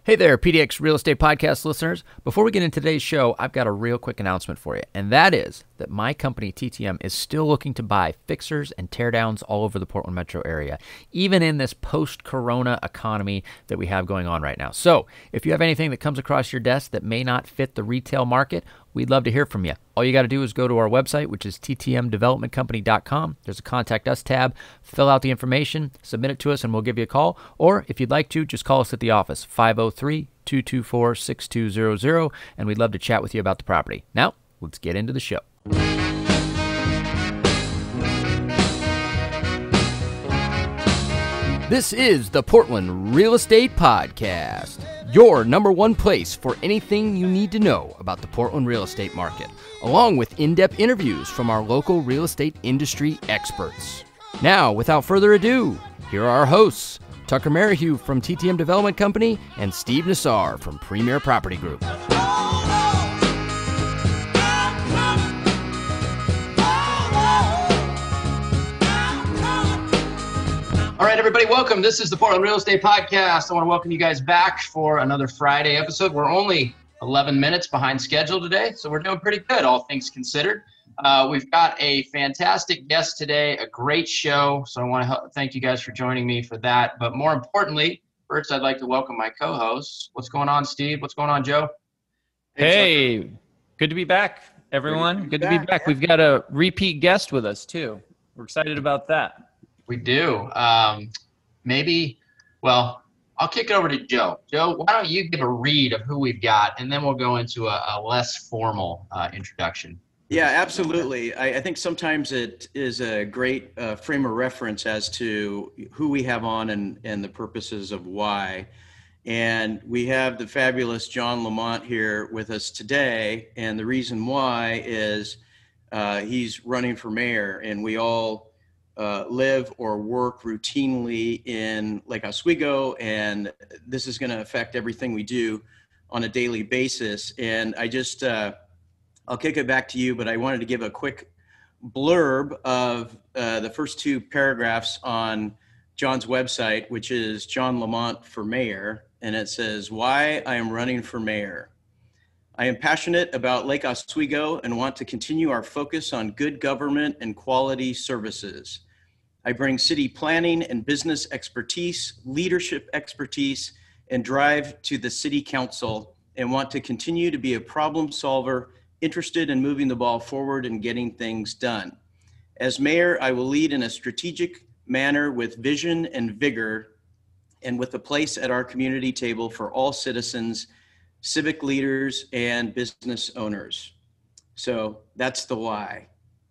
Hey there, PDX Real Estate Podcast listeners. Before we get into today's show, I've got a real quick announcement for you, and that is that my company, TTM, is still looking to buy fixers and teardowns all over the Portland metro area, even in this post-corona economy that we have going on right now. So if you have anything that comes across your desk that may not fit the retail market, we'd love to hear from you. All you got to do is go to our website, which is ttmdevelopmentcompany.com. There's a Contact Us tab. Fill out the information, submit it to us, and we'll give you a call. Or if you'd like to, just call us at the office, 503-224-6200, and we'd love to chat with you about the property. Now, let's get into the show. This is the Portland Real Estate Podcast, your number one place for anything you need to know about the Portland real estate market, along with in-depth interviews from our local real estate industry experts. Now, without further ado, here are our hosts, Tucker Merrihew from TTM Development Company and Steve Nassar from Premier Property Group. All right, everybody, welcome. This is the Portland Real Estate Podcast. I want to welcome you guys back for another Friday episode. We're only 11 minutes behind schedule today, so we're doing pretty good, all things considered. We've got a fantastic guest today, a great show, so I want to thank you guys for joining me for that. But more importantly, first, I'd like to welcome my co-hosts. What's going on, Steve? What's going on, Joe? Hey, good to be back, everyone. Good to be back. We've got a repeat guest with us, too. We're excited about that. We do. I'll kick it over to Joe. Joe, why don't you give a read of who we've got, and then we'll go into a less formal introduction. Yeah, absolutely. I think sometimes it is a great frame of reference as to who we have on and the purposes of why. And we have the fabulous John LaMotte here with us today. And the reason why is he's running for mayor, and we all live or work routinely in Lake Oswego, and this is going to affect everything we do on a daily basis. And I just, I'll kick it back to you, but I wanted to give a quick blurb of the first two paragraphs on John's website, which is John LaMotte for Mayor, and it says, "Why I am running for mayor. I am passionate about Lake Oswego and want to continue our focus on good government and quality services. I bring city planning and business expertise, leadership expertise, and drive to the city council, and want to continue to be a problem solver, interested in moving the ball forward and getting things done. As mayor, I will lead in a strategic manner with vision and vigor, and with a place at our community table for all citizens, civic leaders, and business owners." So that's the why.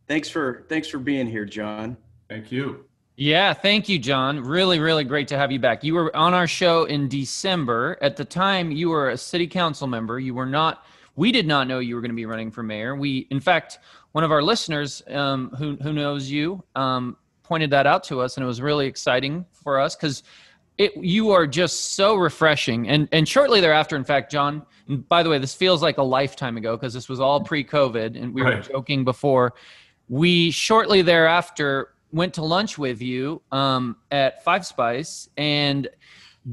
Thanks for being here, John. Thank you. Yeah, thank you, John. Really, really great to have you back. You were on our show in December. At the time, you were a city council member. We did not know you were going to be running for mayor. In fact, one of our listeners who knows you pointed that out to us, and it was really exciting for us because you are just so refreshing. And shortly thereafter, in fact, John, and by the way, this feels like a lifetime ago because this was all pre-COVID, and we were joking before. We shortly thereafter went to lunch with you at Five Spice and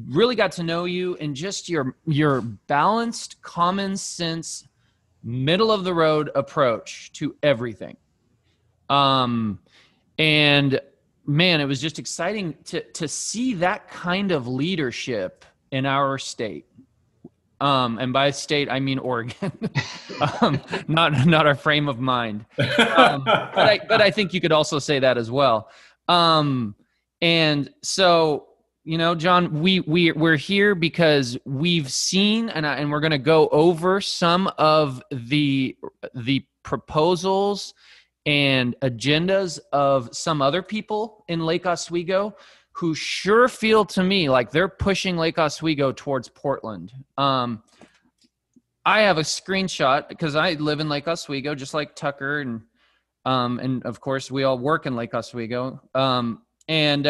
really got to know you and just your balanced, common sense, middle of the road approach to everything. And man, it was just exciting to see that kind of leadership in our state. And by state, I mean Oregon, not our frame of mind. But I think you could also say that as well. And so, John, we're here because we've seen, and we're going to go over some of the proposals and agendas of some other people in Lake Oswego who sure feel to me like they're pushing Lake Oswego towards Portland. I have a screenshot because I live in Lake Oswego, just like Tucker, and of course we all work in Lake Oswego, and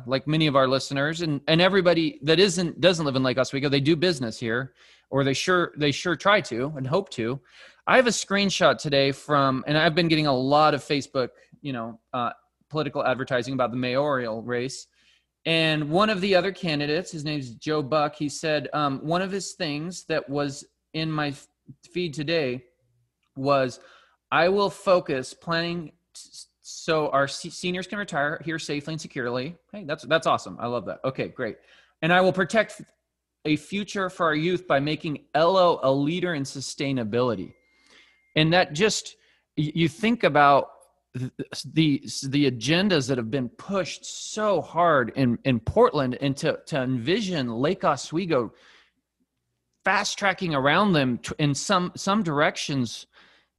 like many of our listeners, and everybody that doesn't live in Lake Oswego, they do business here, or they sure try to and hope to. I have a screenshot today and I've been getting a lot of Facebook, political advertising about the mayoral race. And one of the other candidates, his name's Joe Buck, he said one of his things that was in my feed today was, I will focus planning so our seniors can retire here safely and securely. Hey, that's awesome. I love that. Okay, great. And I will protect a future for our youth by making LO a leader in sustainability. And that just, you think about the agendas that have been pushed so hard in Portland, and to envision Lake Oswego fast tracking around them in some directions,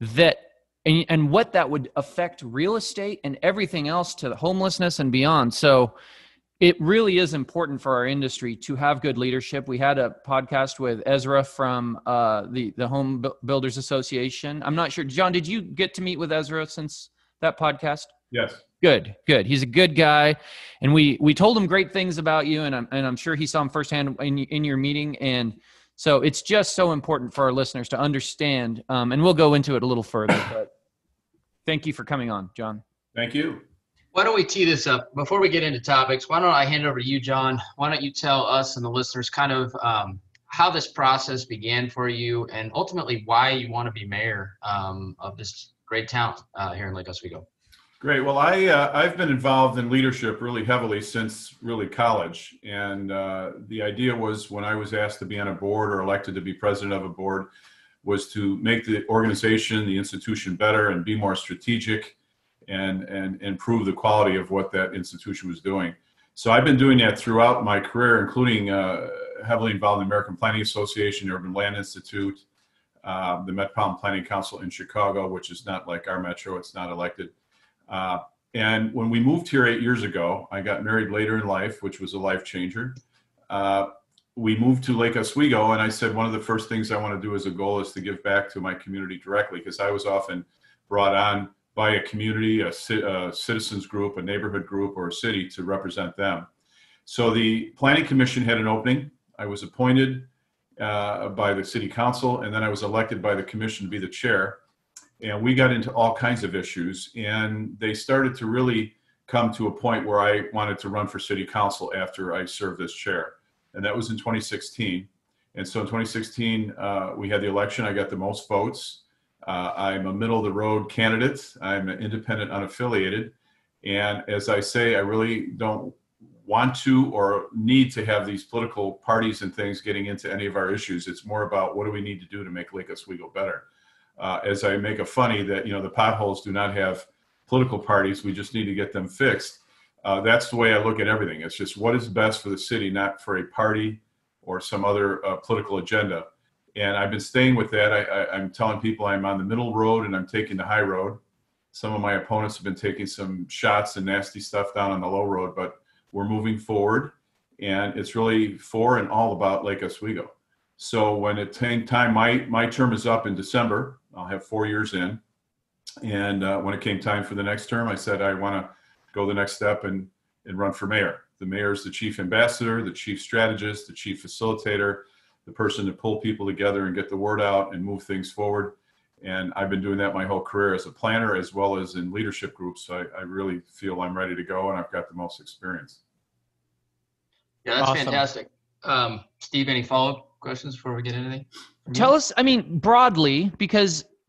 that and what that would affect real estate and everything else, to the homelessness and beyond. So it really is important for our industry to have good leadership. We had a podcast with Ezra from the Home Builders Association. I'm not sure, John, did you get to meet with Ezra since that podcast? Yes. Good. He's a good guy, and we told him great things about you, and I'm sure he saw him firsthand in your meeting. And so it's just so important for our listeners to understand. And we'll go into it a little further. But thank you for coming on, John. Thank you. Why don't we tee this up? Before we get into topics, why don't I hand it over to you, John? Why don't you tell us and the listeners kind of how this process began for you, and ultimately why you want to be mayor of this great town here in Lake Oswego? Great. Well, I've been involved in leadership really heavily since really college. And the idea was, when I was asked to be on a board or elected to be president of a board, was to make the organization, the institution better and be more strategic, and improve the quality of what that institution was doing. So I've been doing that throughout my career, including heavily involved in the American Planning Association, Urban Land Institute, the Metropolitan Planning Council in Chicago, which is not like our metro, it's not elected. And when we moved here 8 years ago, I got married later in life, which was a life changer. We moved to Lake Oswego, and I said one of the first things I want to do as a goal is to give back to my community directly, because I was often brought on by a community, a citizens group, a neighborhood group, or a city to represent them. So the Planning Commission had an opening. I was appointed by the city council, and then I was elected by the commission to be the chair. And we got into all kinds of issues, and they started to really come to a point where I wanted to run for city council after I served as chair. And that was in 2016. And so in 2016, we had the election. I got the most votes. I'm a middle of the road candidate. I'm an independent, unaffiliated. And as I say, I really don't want to or need to have these political parties and things getting into any of our issues. It's more about, what do we need to do to make Lake Oswego better? As I make a funny that, the potholes do not have political parties. We just need to get them fixed. That's the way I look at everything. It's just, what is best for the city, not for a party or some other political agenda. And I've been staying with that. I'm telling people I'm on the middle road and I'm taking the high road. Some of my opponents have been taking some shots and nasty stuff down on the low road, but we're moving forward. And it's really for and all about Lake Oswego. So when it came time, my term is up in December. I'll have 4 years in. And when it came time for the next term, I said I want to go the next step and run for mayor. The mayor is the chief ambassador, the chief strategist, the chief facilitator, the person to pull people together and get the word out and move things forward. And I've been doing that my whole career as a planner as well as in leadership groups. So I really feel I'm ready to go, and I've got the most experience. Yeah, that's Awesome. fantastic. Steve, any follow-up questions before we get into anything? Tell us,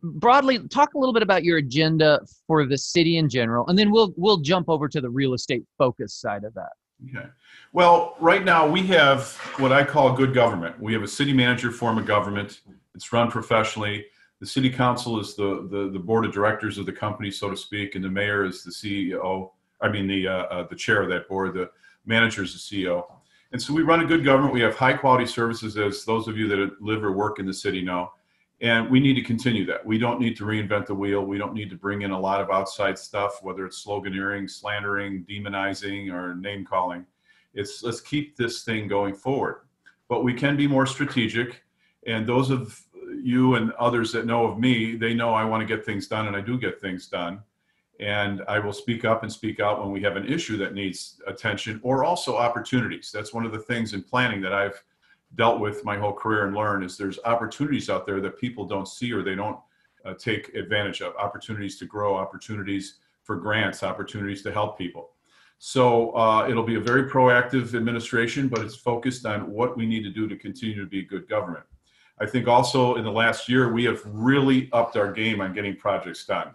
broadly, talk a little bit about your agenda for the city in general, and then we'll jump over to the real estate focus side of that. Okay. Well, right now we have what I call good government. We have a city manager form of government. It's run professionally. The city council is the board of directors of the company, so to speak, and the mayor is the CEO. The chair of that board. The manager is the CEO. And so we run a good government. We have high quality services, as those of you that live or work in the city know. And we need to continue that. We don't need to reinvent the wheel. We don't need to bring in a lot of outside stuff, whether it's sloganeering, slandering, demonizing, or name calling. Let's keep this thing going forward. But we can be more strategic. And those of you and others that know of me, they know I want to get things done, and I do get things done. And I will speak up and speak out when we have an issue that needs attention, or also opportunities. That's one of the things in planning that I've dealt with my whole career and learned, is there's opportunities out there that people don't see or they don't take advantage of. Opportunities to grow, opportunities for grants, opportunities to help people. So it'll be a very proactive administration, but it's focused on what we need to do to continue to be good government. I think also in the last year, we have really upped our game on getting projects done,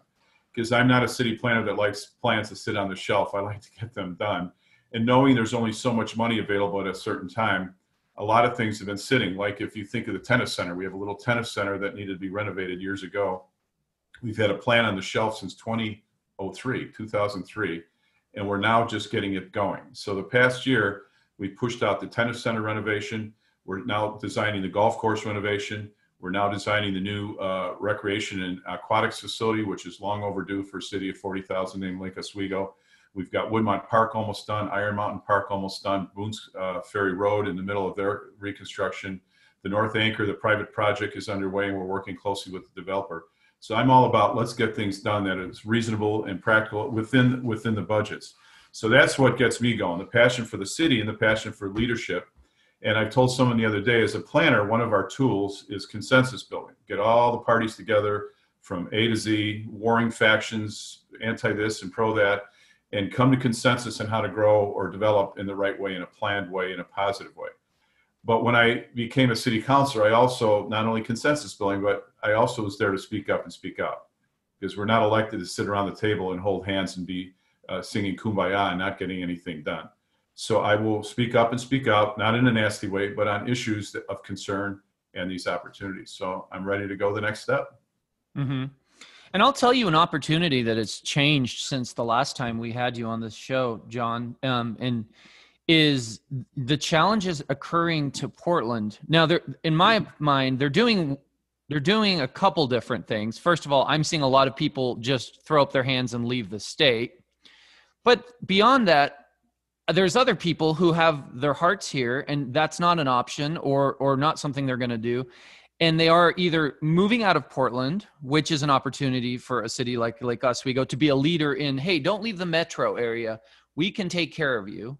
because I'm not a city planner that likes plans to sit on the shelf. I like to get them done. And knowing there's only so much money available at a certain time, a lot of things have been sitting. Like if you think of the tennis center, we have a little tennis center that needed to be renovated years ago. We've had a plan on the shelf since 2003, and we're now just getting it going. So the past year, we pushed out the tennis center renovation. We're now designing the golf course renovation. We're now designing the new recreation and aquatics facility, which is long overdue for a city of 40,000 named Lake Oswego. We've got Woodmont Park almost done, Iron Mountain Park almost done, Boone's Ferry Road in the middle of their reconstruction. The North Anchor, the private project, is underway, and we're working closely with the developer. So I'm all about let's get things done that is reasonable and practical within the budgets. So that's what gets me going, the passion for the city and the passion for leadership. And I told someone the other day, as a planner, one of our tools is consensus building. Get all the parties together from A to Z, warring factions, anti this and pro that, and come to consensus on how to grow or develop in the right way, in a planned way, in a positive way. But when I became a city councilor, I also, not only consensus building, but I also was there to speak up and speak out, because we're not elected to sit around the table and hold hands and be singing Kumbaya and not getting anything done. So I will speak up and speak out, not in a nasty way, but on issues of concern and these opportunities. So I'm ready to go the next step. Mm-hmm. And I'll tell you an opportunity that has changed since the last time we had you on this show, John, and is the challenges occurring to Portland. Now, in my mind, they're doing a couple different things. First of all, I'm seeing a lot of people just throw up their hands and leave the state. But beyond that, there's other people who have their hearts here, and that's not an option or not something they're going to do. And they are either moving out of Portland, which is an opportunity for a city like Lake Oswego to be a leader in, hey, don't leave the metro area. We can take care of you.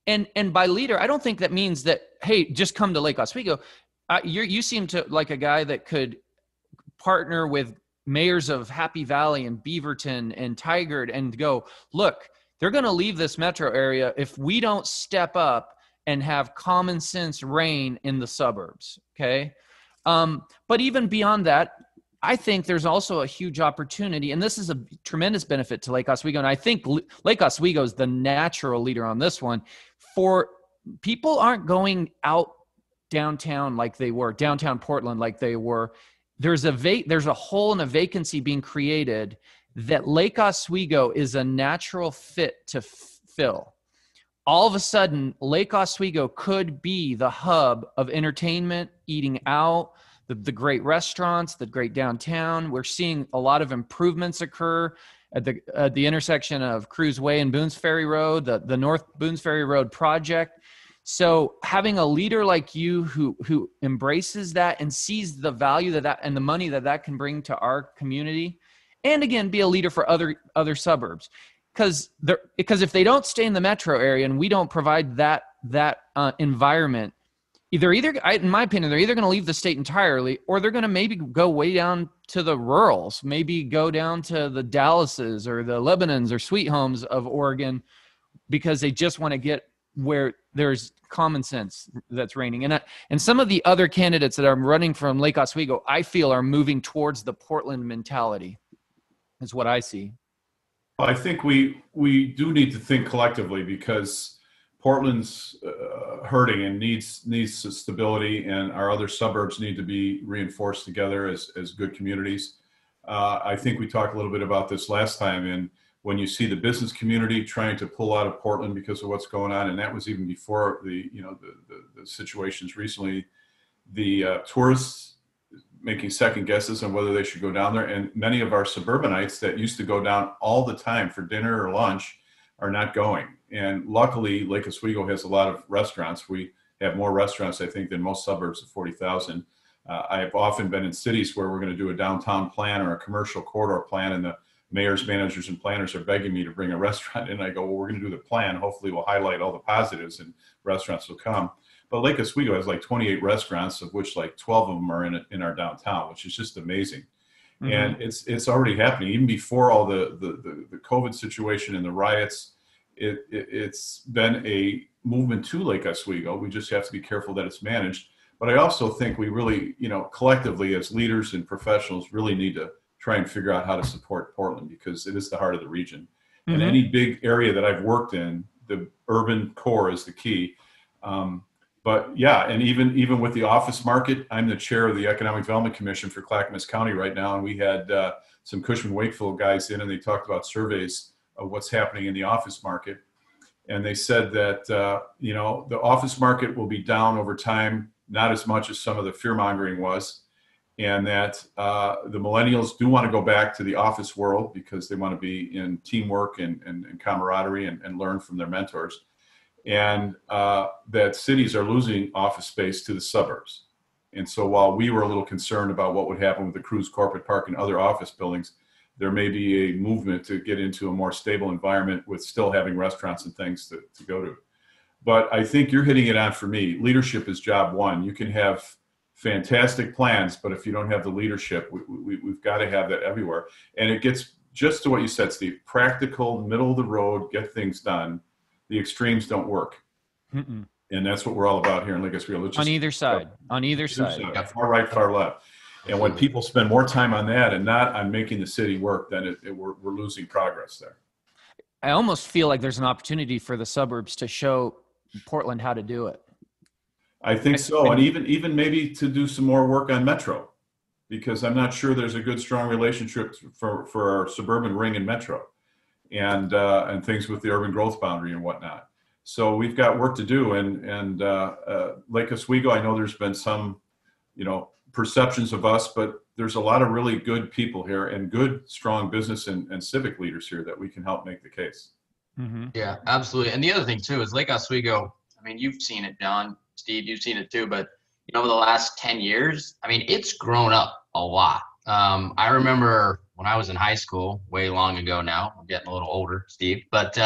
And by leader, I don't think that means that, hey, just come to Lake Oswego. You seem to like a guy that could partner with mayors of Happy Valley and Beaverton and Tigard and go, look, they're going to leave this metro area if we don't step up and have common sense reign in the suburbs, okay? But even beyond that, I think there's also a huge opportunity, and this is a tremendous benefit to Lake Oswego, and I think Lake Oswego is the natural leader on this one. For people aren't going out downtown like they were, downtown Portland like they were. There's a hole and a vacancy being created that Lake Oswego is a natural fit to fill. All of a sudden, Lake Oswego could be the hub of entertainment, eating out, the great restaurants, the great downtown. We're seeing a lot of improvements occur at the intersection of Cruz Way and Boone's Ferry Road, the North Boone's Ferry Road project. So having a leader like you who embraces that and sees the value that and the money that can bring to our community, and again, be a leader for other suburbs. Because if they don't stay in the metro area and we don't provide that environment, in my opinion, they're either going to leave the state entirely, or they're going to maybe go way down to the rurals, maybe go down to the Dallases or the Lebanons or Sweet Homes of Oregon, because they just want to get where there's common sense that's reigning. And some of the other candidates that are running from Lake Oswego, I feel, are moving towards the Portland mentality, is what I see. I think we do need to think collectively, because Portland's hurting and needs stability, and our other suburbs need to be reinforced together as good communities. I think we talked a little bit about this last time, and when you see the business community trying to pull out of Portland because of what's going on, and that was even before the situations recently, the tourists making second guesses on whether they should go down there. And many of our suburbanites that used to go down all the time for dinner or lunch are not going. And luckily, Lake Oswego has a lot of restaurants. We have more restaurants, I think, than most suburbs of 40,000. I've often been in cities where we're going to do a downtown plan or a commercial corridor plan, and the mayors, managers, and planners are begging me to bring a restaurant in. I go, well, we're going to do the plan. Hopefully we'll highlight all the positives and restaurants will come. But Lake Oswego has like 28 restaurants, of which like 12 of them are in our downtown, which is just amazing. Mm-hmm. And it's already happening. Even before all the COVID situation and the riots, It's been a movement to Lake Oswego. We just have to be careful that it's managed. But I also think we really, collectively as leaders and professionals really need to try and figure out how to support Portland, because it is the heart of the region. And any big area that I've worked in, the urban core is the key. But yeah, and even with the office market, I'm the chair of the Economic Development Commission for Clackamas County right now. And we had some Cushman Wakefield guys in, and they talked about surveys of what's happening in the office market. And they said that, the office market will be down over time, not as much as some of the fear mongering was. And that the millennials do want to go back to the office world because they want to be in teamwork and camaraderie and learn from their mentors. And that cities are losing office space to the suburbs. And so while we were a little concerned about what would happen with the Cruise Corporate Park and other office buildings, there may be a movement to get into a more stable environment with still having restaurants and things to go to. But I think you're hitting it on for me. Leadership is job one. You can have fantastic plans, but if you don't have the leadership, we've got to have that everywhere. And it gets just to what you said, Steve, practical, middle of the road, get things done. The extremes don't work. And that's what we're all about here in Lake Oswego. On either side. Far right, far left. And when people spend more time on that and not on making the city work, then we're losing progress there. I almost feel like there's an opportunity for the suburbs to show Portland how to do it. I think so. And even maybe to do some more work on Metro, because I'm not sure there's a good, strong relationship for our suburban ring and Metro and things with the urban growth boundary and whatnot. So we've got work to do. And Lake Oswego, I know there's been some, perceptions of us, but there's a lot of really good people here and good, strong business and civic leaders here that we can help make the case. Yeah, absolutely. And the other thing too is Lake Oswego, I mean, you've seen it, John, Steve, you've seen it too, but over the last 10 years, I mean, it's grown up a lot. I remember when I was in high school, way long ago now, I'm getting a little older, Steve, but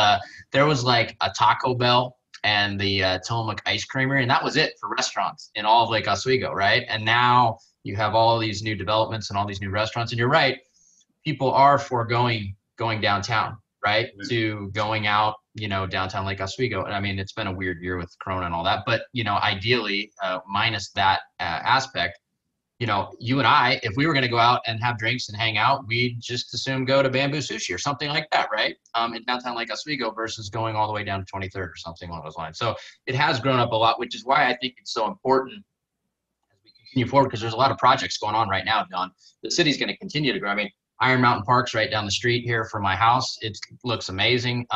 there was like a Taco Bell and the Tillamook Ice Creamery, and that was it for restaurants in all of Lake Oswego, right? And now you have all these new developments and all these new restaurants, and you're right, people are foregoing going downtown, right? To going out, downtown Lake Oswego. And I mean, it's been a weird year with Corona and all that, but, ideally, minus that aspect, you and I, if we were going to go out and have drinks and hang out, we'd just assume go to Bamboo Sushi or something like that, right? In downtown Lake Oswego versus going all the way down to 23rd or something along those lines. So it has grown up a lot, which is why I think it's so important as we continue forward, because there's a lot of projects going on right now, John. The city's going to continue to grow. I mean, Iron Mountain Park's right down the street here from my house. It looks amazing.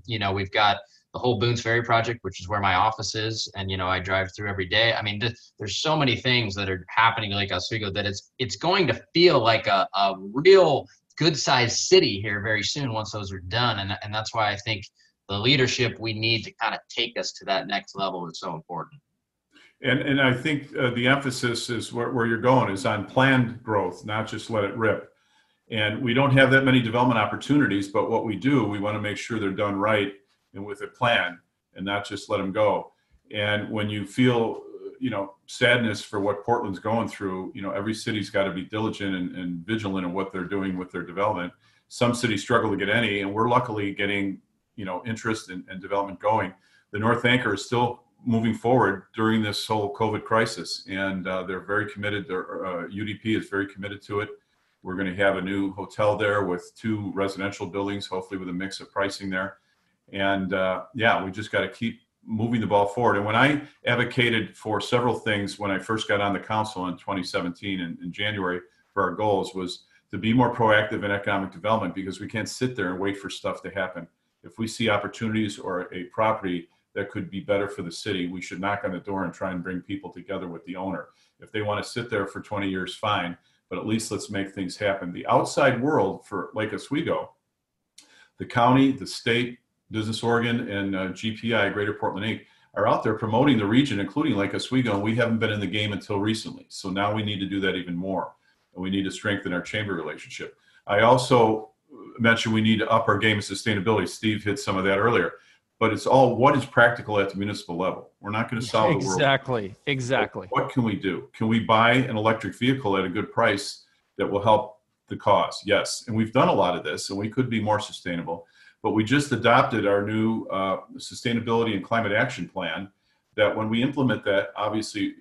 We've got the whole Boone's Ferry project, which is where my office is. And, I drive through every day. I mean, there's so many things that are happening in Lake Oswego that it's going to feel like a real good sized city here very soon once those are done. And that's why I think the leadership we need to kind of take us to that next level is so important. And I think the emphasis is where you're going is on planned growth, not just let it rip. And we don't have that many development opportunities, but what we do, we want to make sure they're done right and with a plan and not just let them go. And when you feel, sadness for what Portland's going through, every city's got to be diligent and vigilant in what they're doing with their development. Some cities struggle to get any, and we're luckily getting, interest and development going. The North Anchor is still moving forward during this whole COVID crisis, and they're very committed. UDP is very committed to it. We're going to have a new hotel there with 2 residential buildings, hopefully with a mix of pricing there. And we just got to keep moving the ball forward. And when I advocated for several things when I first got on the council in 2017 in January for our goals was to be more proactive in economic development, because we can't sit there and wait for stuff to happen. If we see opportunities or a property that could be better for the city, we should knock on the door and try and bring people together with the owner. If they want to sit there for 20 years, fine, but at least let's make things happen. The outside world for Lake Oswego, the county, the state, Business Oregon, and GPI, Greater Portland Inc., are out there promoting the region, including Lake Oswego, and we haven't been in the game until recently. So now we need to do that even more, and we need to strengthen our chamber relationship. I also mentioned we need to up our game in sustainability. Steve hit some of that earlier, but it's all what is practical at the municipal level. We're not going to solve the world. Exactly. What can we do? Can we buy an electric vehicle at a good price that will help the cause? Yes, and we've done a lot of this, and we could be more sustainable. But we just adopted our new sustainability and climate action plan that when we implement that, obviously,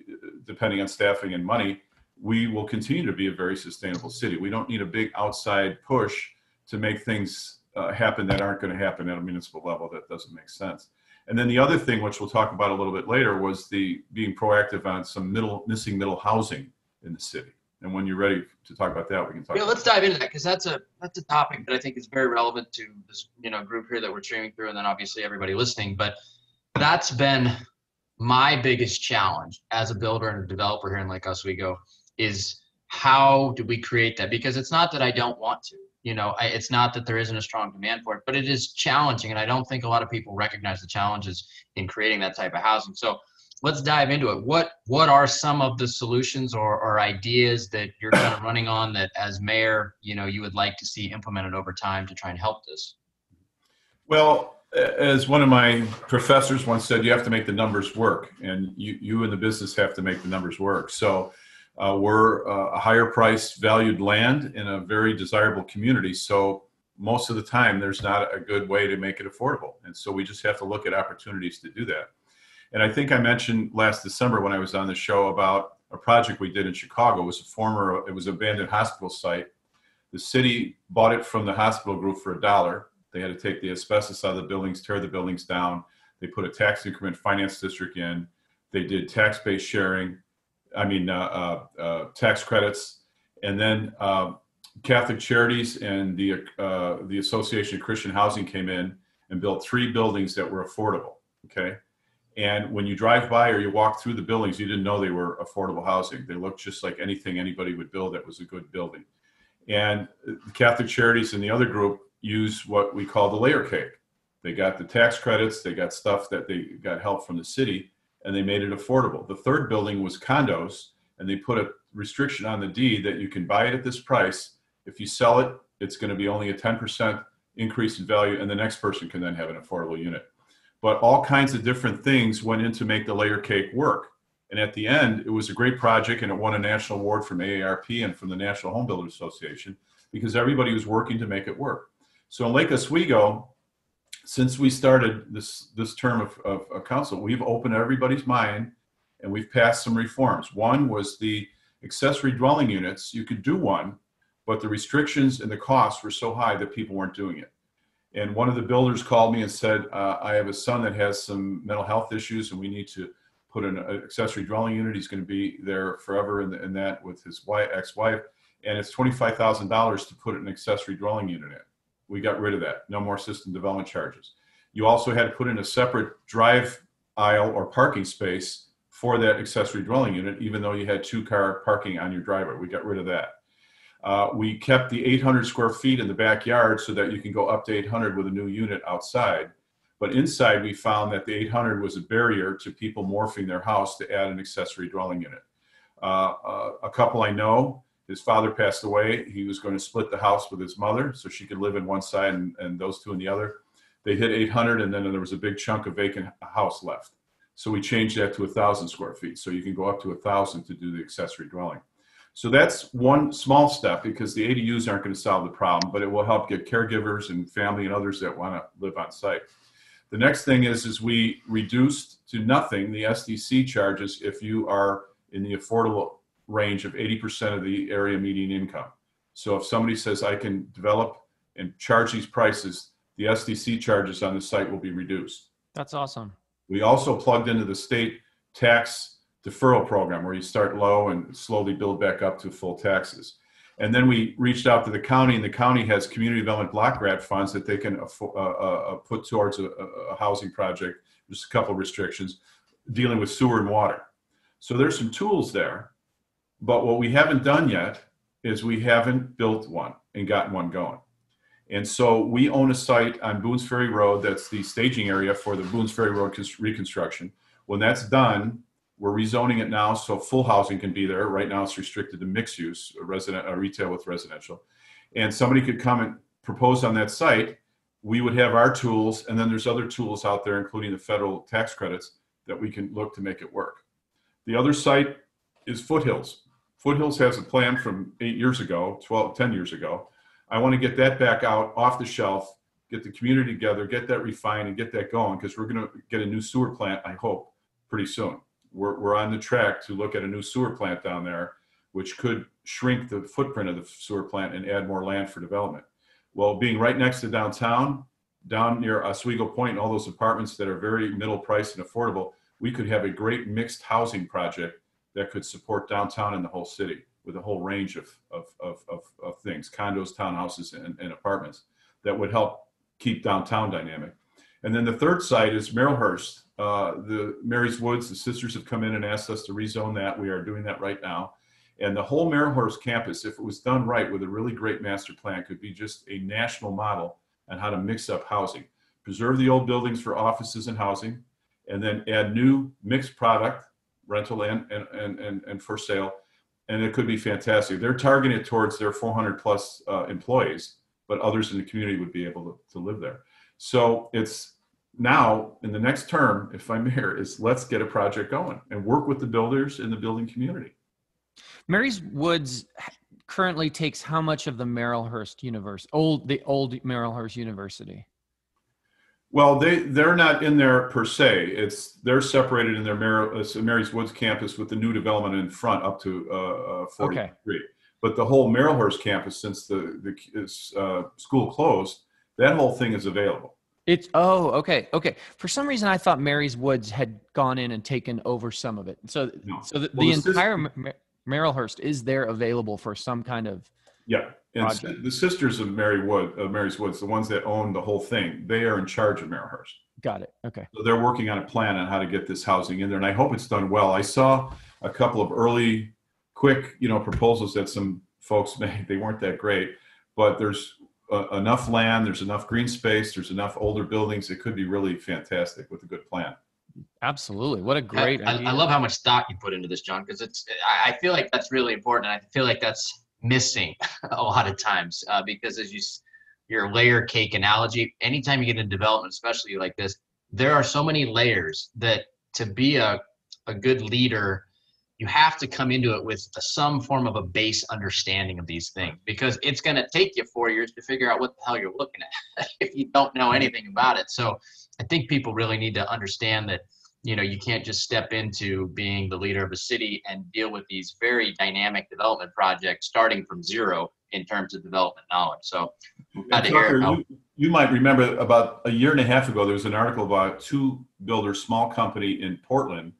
depending on staffing and money, we will continue to be a very sustainable city. We don't need a big outside push to make things happen that aren't going to happen at a municipal level. That doesn't make sense. And then the other thing, which we'll talk about a little bit later, was the being proactive on some missing middle housing in the city. And when you're ready to talk about that, we can talk. Yeah, let's dive into that, because that's a topic that I think is very relevant to this group here that we're streaming through, and then obviously everybody listening. But that's been my biggest challenge as a builder and a developer here in Lake Oswego, is how do we create that? Because it's not that I don't want to. It's not that there isn't a strong demand for it, but it is challenging, and I don't think a lot of people recognize the challenges in creating that type of housing. So let's dive into it. What are some of the solutions or ideas that you're kind of running on that, as mayor, you would like to see implemented over time to try and help this? Well, as one of my professors once said, you have to make the numbers work, and you in the business have to make the numbers work. So we're a higher priced valued land in a very desirable community. So most of the time there's not a good way to make it affordable. And so we just have to look at opportunities to do that. And I think I mentioned last December when I was on the show about a project we did in Chicago. It was an abandoned hospital site. The city bought it from the hospital group for $1. They had to take the asbestos out of the buildings, tear the buildings down. They put a tax increment finance district in. They did tax-based sharing. Tax credits, and then Catholic Charities and the Association of Christian Housing came in and built 3 buildings that were affordable. Okay, and when you drive by or you walk through the buildings, you didn't know they were affordable housing. They looked just like anything anybody would build that was a good building. And the Catholic Charities and the other group use what we call the layer cake. They got the tax credits, they got stuff that they got help from the city, and they made it affordable. The third building was condos, and they put a restriction on the deed that you can buy it at this price. If you sell it, it's going to be only a 10% increase in value, and the next person can then have an affordable unit. But all kinds of different things went in to make the layer cake work. And at the end, it was a great project, and it won a national award from AARP and from the National Home Builders Association, because everybody was working to make it work. So in Lake Oswego, since we started this term of council, we've opened everybody's mind, and we've passed some reforms. One was the accessory dwelling units. You could do one, but the restrictions and the costs were so high that people weren't doing it. And one of the builders called me and said, I have a son that has some mental health issues, and we need to put an accessory dwelling unit. He's going to be there forever in that with his ex-wife, and it's $25,000 to put an accessory dwelling unit in. We got rid of that. No more system development charges. You also had to put in a separate drive aisle or parking space for that accessory dwelling unit, even though you had 2-car parking on your driveway. We got rid of that. We kept the 800 square feet in the backyard so that you can go up to 800 with a new unit outside. But inside, we found that the 800 was a barrier to people morphing their house to add an accessory dwelling unit. A couple I know, his father passed away. He was going to split the house with his mother so she could live in one side and those two in the other. They hit 800, and then there was a big chunk of vacant house left. So we changed that to 1,000 square feet. So you can go up to 1,000 to do the accessory dwelling. So that's one small step, because the ADUs aren't going to solve the problem, but it will help get caregivers and family and others that want to live on site. The next thing is we reduced to nothing the SDC charges if you are in the affordable range of 80% of the area median income. So if somebody says I can develop and charge these prices, the SDC charges on the site will be reduced. That's awesome. We also plugged into the state tax deferral program where you start low and slowly build back up to full taxes. And then we reached out to the county, and the county has community development block grant funds that they can put towards a housing project. There's a couple of restrictions dealing with sewer and water. So there's some tools there, but what we haven't done yet is we haven't built one and gotten one going. And so we own a site on Boones Ferry Road that's the staging area for the Boones Ferry Road reconstruction. When that's done, we're rezoning it now so full housing can be there. Right now it's restricted to mixed use, retail with residential. And somebody could come and propose on that site. We would have our tools, and then there's other tools out there, including the federal tax credits, that we can look to make it work. The other site is Foothills. Foothills has a plan from 10 years ago. I want to get that back out off the shelf get the community together, get that refined, and get that going, because we're going to get a new sewer plant, I hope, pretty soon. We're on the track to look at a new sewer plant down there, which could shrink the footprint of the sewer plant and add more land for development. Well, being right next to downtown, down near Oswego Point, and all those apartments that are very middle priced and affordable, we could have a great mixed housing project that could support downtown and the whole city with a whole range of things, condos, townhouses, and apartments that would help keep downtown dynamic. And then the third site is Marylhurst. The Mary's Woods, the sisters have come in and asked us to rezone that. We are doing that right now. And the whole Marylhurst campus, if it was done right with a really great master plan, could be just a national model on how to mix up housing. Preserve the old buildings for offices and housing, and then add new mixed product, rental and for sale. And it could be fantastic. They're targeting it towards their 400 plus employees, but others in the community would be able to live there. So it's now, in the next term, if I'm mayor, is let's get a project going and work with the builders in the building community. Mary's Woods currently takes how much of the Marylhurst the old Marylhurst University? Well, they're not in there per se. They're separated in their Mary's Woods campus with the new development in front up to 43. Okay. But the whole Marylhurst campus, since the school closed, that whole thing is available. Okay. For some reason, I thought Mary's Woods had gone in and taken over some of it. So the entire Marylhurst is there available for some kind of and the sisters of Mary's Woods, the ones that own the whole thing, they are in charge of Marylhurst. Got it. Okay. So they're working on a plan on how to get this housing in there, and I hope it's done well. I saw a couple of early, quick, proposals that some folks made. They weren't that great, but there's enough land, there's enough green space, there's enough older buildings. It could be really fantastic with a good plan. Absolutely. What a great idea. I love how much thought you put into this, John, because I feel like that's really important. And I feel like that's missing a lot of times because as your layer cake analogy, anytime you get into development, especially like this, there are so many layers that to be a good leader, you have to come into it with some form of a base understanding of these things, because it's going to take you 4 years to figure out what the hell you're looking at if you don't know anything about it. So I think people really need to understand that, you can't just step into being the leader of a city and deal with these very dynamic development projects starting from zero in terms of development knowledge. So you might remember about a year and a half ago, there was an article about two builders, small company in Portland,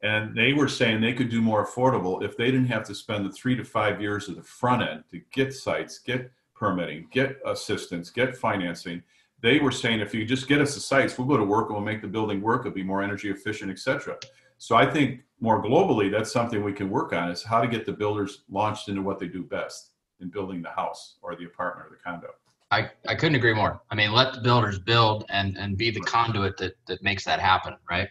and they were saying they could do more affordable if they didn't have to spend the 3 to 5 years of the front end to get sites, get permitting, get assistance, get financing. They were saying, if you just get us the sites, we'll go to work and we'll make the building work. It'll be more energy efficient, et cetera. So I think more globally, that's something we can work on, is how to get the builders launched into what they do best in building the house or the apartment or the condo. I couldn't agree more. I mean, let the builders build and be the conduit that makes that happen, right?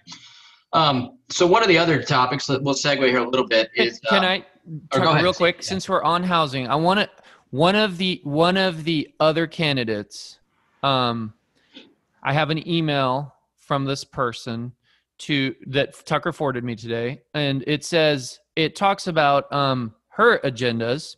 So one of the other topics that we'll segue here a little bit is can I talk real quick? Yeah. Since we're on housing, I want to one of the other candidates. I have an email from this person that Tucker forwarded me today, and it talks about her agendas.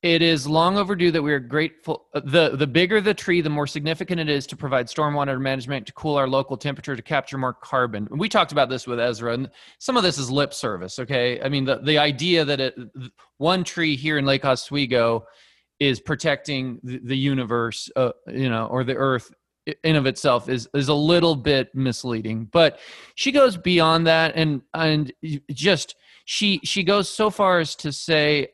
It is long overdue that we are grateful. The bigger the tree, the more significant it is to provide stormwater management, to cool our local temperature, to capture more carbon. And we talked about this with Ezra, and some of this is lip service, okay? I mean, the idea that one tree here in Lake Oswego is protecting the universe, or the earth in of itself is a little bit misleading. But she goes beyond that, and just she goes so far as to say,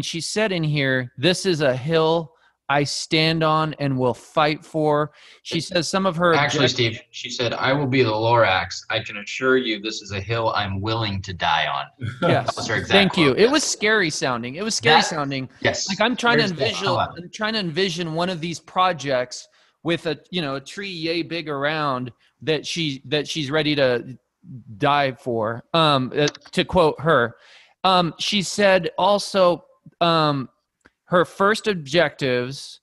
she said in here, "This is a hill I stand on and will fight for." She says some of her Steve, she said, "I will be the Lorax. I can assure you, this is a hill I'm willing to die on." Yes, that was her exact Thank quote. You. Yes. It was scary sounding. Yes, like I'm trying to envision one of these projects with a tree yay big around that she's ready to die for. To quote her, she said also. Her first objectives,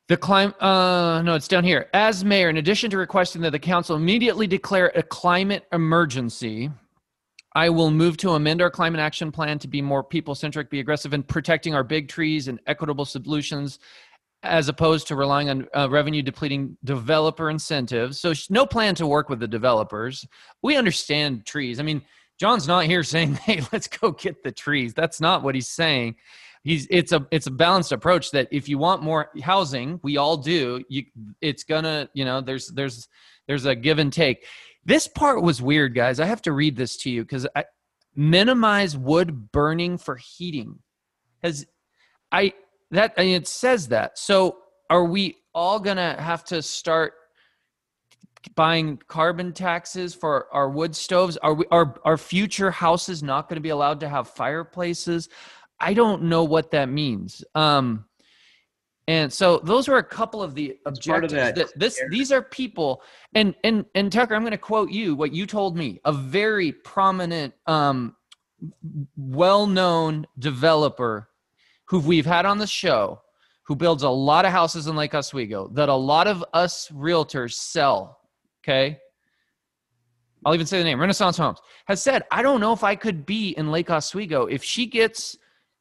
it's down here. As mayor, in addition to requesting that the council immediately declare a climate emergency, I will move to amend our climate action plan to be more people-centric, be aggressive in protecting our big trees and equitable solutions, as opposed to relying on revenue depleting developer incentives. So no plan to work with the developers. We understand trees. I mean, John's not here saying, hey, let's go get the trees. That's not what he's saying. It's a balanced approach that if you want more housing, we all do, it's gonna, there's a give and take. This part was weird, guys. I have to read this to you because minimize wood burning for heating. It says that. So are we all gonna have to start buying carbon taxes for our wood stoves? Are future houses not going to be allowed to have fireplaces? I don't know what that means. And so those are a couple of the objectives. These are people, and Tucker, I'm going to quote you what you told me. A very prominent, well-known developer who we've had on the show, who builds a lot of houses in Lake Oswego that a lot of us realtors sell. Okay. I'll even say the name, Renaissance Homes, has said, I don't know if I could be in Lake Oswego. If she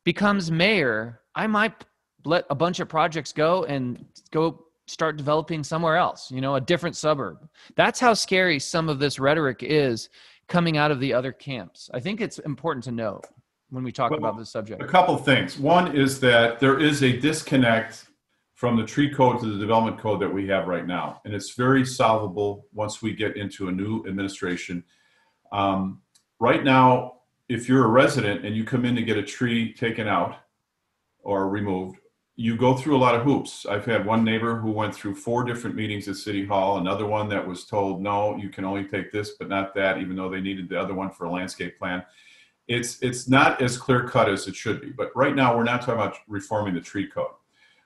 becomes mayor, I might let a bunch of projects go and go start developing somewhere else, a different suburb. That's how scary some of this rhetoric is coming out of the other camps. I think it's important to know when we talk about this subject. A couple of things. One is that there is a disconnect from the tree code to the development code that we have right now. And it's very solvable once we get into a new administration. Right now, if you're a resident and you come in to get a tree taken out or removed, you go through a lot of hoops. I've had one neighbor who went through 4 different meetings at City Hall, another one that was told, no, you can only take this, but not that, even though they needed the other one for a landscape plan. It's not as clear cut as it should be. But right now, we're not talking about reforming the tree code.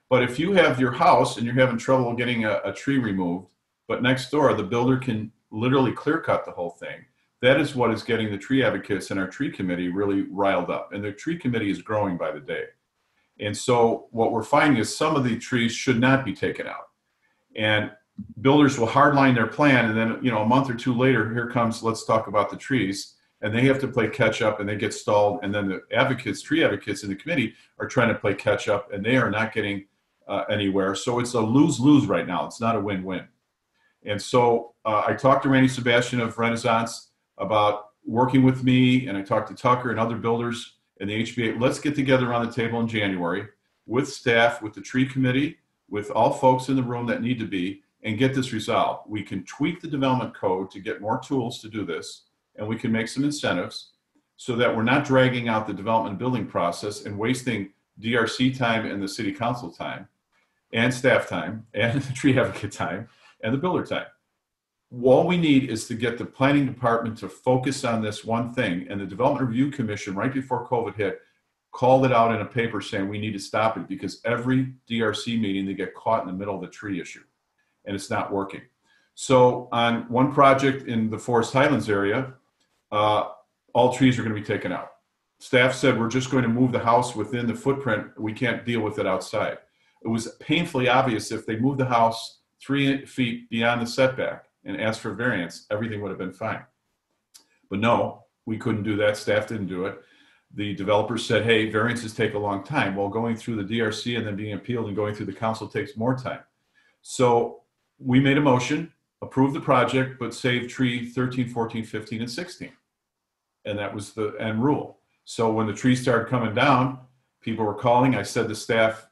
But if you have your house and you're having trouble getting a tree removed, but next door the builder can literally clear cut the whole thing, that is what is getting the tree advocates and our tree committee really riled up. And the tree committee is growing by the day. And so what we're finding is some of the trees should not be taken out. And builders will hardline their plan, and then a month or 2 later, here comes, let's talk about the trees. And they have to play catch up, and they get stalled. And then the tree advocates in the committee are trying to play catch up, and they are not getting anywhere. So it's a lose-lose right now. It's not a win-win. And so I talked to Randy Sebastian of Renaissance about working with me, and I talked to Tucker and other builders and the HBA. Let's get together around the table in January with staff, with the tree committee, with all folks in the room that need to be, and get this resolved. We can tweak the development code to get more tools to do this, and we can make some incentives so that we're not dragging out the development and building process and wasting DRC time and the city council time and staff time and the tree advocate time and the builder time. All we need is to get the planning department to focus on this one thing. And the Development Review Commission, right before COVID hit, called it out in a paper saying we need to stop it because every DRC meeting they get caught in the middle of the tree issue and it's not working. So on one project in the Forest Highlands area, all trees are going to be taken out. Staff said we're just going to move the house within the footprint. We can't deal with it outside. It was painfully obvious if they moved the house 3 feet beyond the setback and asked for variance, everything would have been fine. But no, we couldn't do that. Staff didn't do it. The developers said, hey, variances take a long time. Well, going through the DRC and then being appealed and going through the council takes more time. So we made a motion, approved the project, but saved tree 13, 14, 15, and 16. And that was the end rule. So when the trees started coming down, people were calling. I said to staff,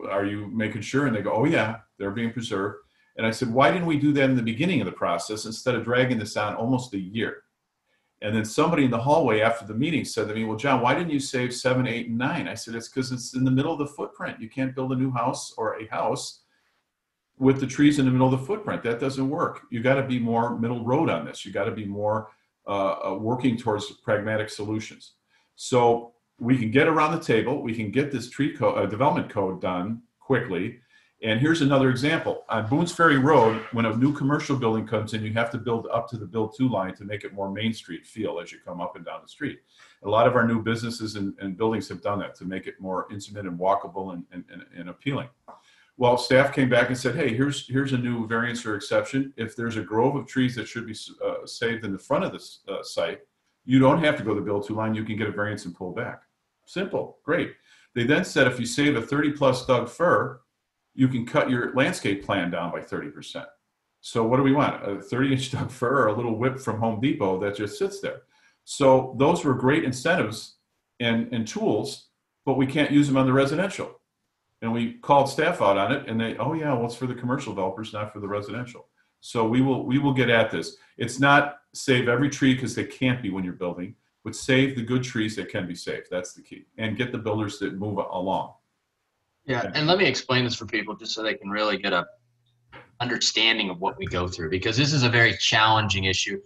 are you making sure? And they go, oh yeah, they're being preserved. And I said, why didn't we do that in the beginning of the process instead of dragging this on almost a year? And then somebody in the hallway after the meeting said to me, well, John, why didn't you save 7, 8, and 9? I said, it's because it's in the middle of the footprint. You can't build a new house or a house with the trees in the middle of the footprint. That doesn't work. You got to be more middle road on this. You got to be more working towards pragmatic solutions. So we can get around the table. We can get this tree development code done quickly. And here's another example. On Boone's Ferry Road, when a new commercial building comes in, you have to build up to the build to line to make it more Main Street feel as you come up and down the street. A lot of our new businesses and buildings have done that to make it more intimate and walkable and appealing. Well, staff came back and said, hey, here's a new variance or exception. If there's a grove of trees that should be saved in the front of this site, you don't have to go to the build to line. You can get a variance and pull back. Simple, great. They then said if you save a 30-plus Doug fir, you can cut your landscape plan down by 30%. So what do we want? A 30-inch Doug fir or a little whip from Home Depot that just sits there? So those were great incentives and tools, but we can't use them on the residential. And we called staff out on it, and they, oh yeah, well, it's for the commercial developers, not for the residential. So we will get at this. It's not save every tree, because they can't be when you're building, but save the good trees that can be saved. That's the key. And get the builders that move along. Yeah, and let me explain this for people just so they can really get a understanding of what we go through, because this is a very challenging issue.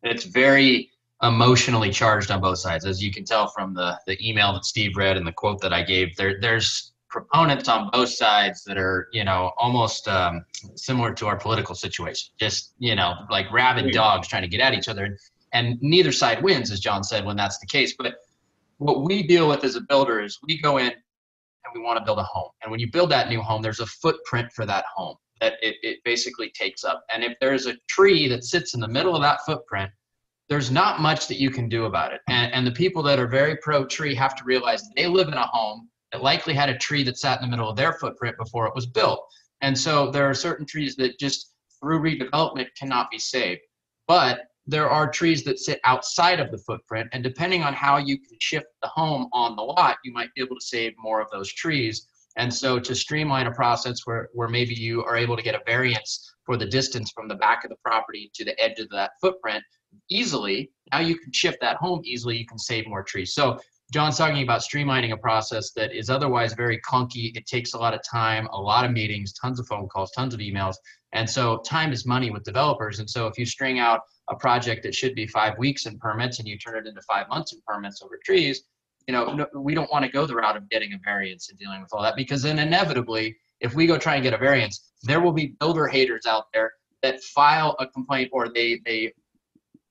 And it's very emotionally charged on both sides. As you can tell from the email that Steve read and the quote that I gave, there's proponents on both sides that are, almost similar to our political situation, just, like rabid dogs trying to get at each other. And neither side wins, as John said, when that's the case. But what we deal with as a builder is we go in and we want to build a home. And when you build that new home, there's a footprint for that home that it basically takes up. And if there's a tree that sits in the middle of that footprint, there's not much that you can do about it. And the people that are very pro-tree have to realize they live in a home that likely had a tree that sat in the middle of their footprint before it was built. And so there are certain trees that just through redevelopment cannot be saved. But there are trees that sit outside of the footprint, and depending on how you can shift the home on the lot, you might be able to save more of those trees. And so to streamline a process where maybe you are able to get a variance for the distance from the back of the property to the edge of that footprint easily, now you can shift that home easily, you can save more trees. So John's talking about streamlining a process that is otherwise very clunky. It takes a lot of time, a lot of meetings, tons of phone calls, tons of emails. And so time is money with developers. And so if you string out a project that should be 5 weeks in permits and you turn it into 5 months in permits over trees, we don't want to go the route of getting a variance and dealing with all that, because then inevitably, if we go try and get a variance, there will be builder haters out there that file a complaint, or they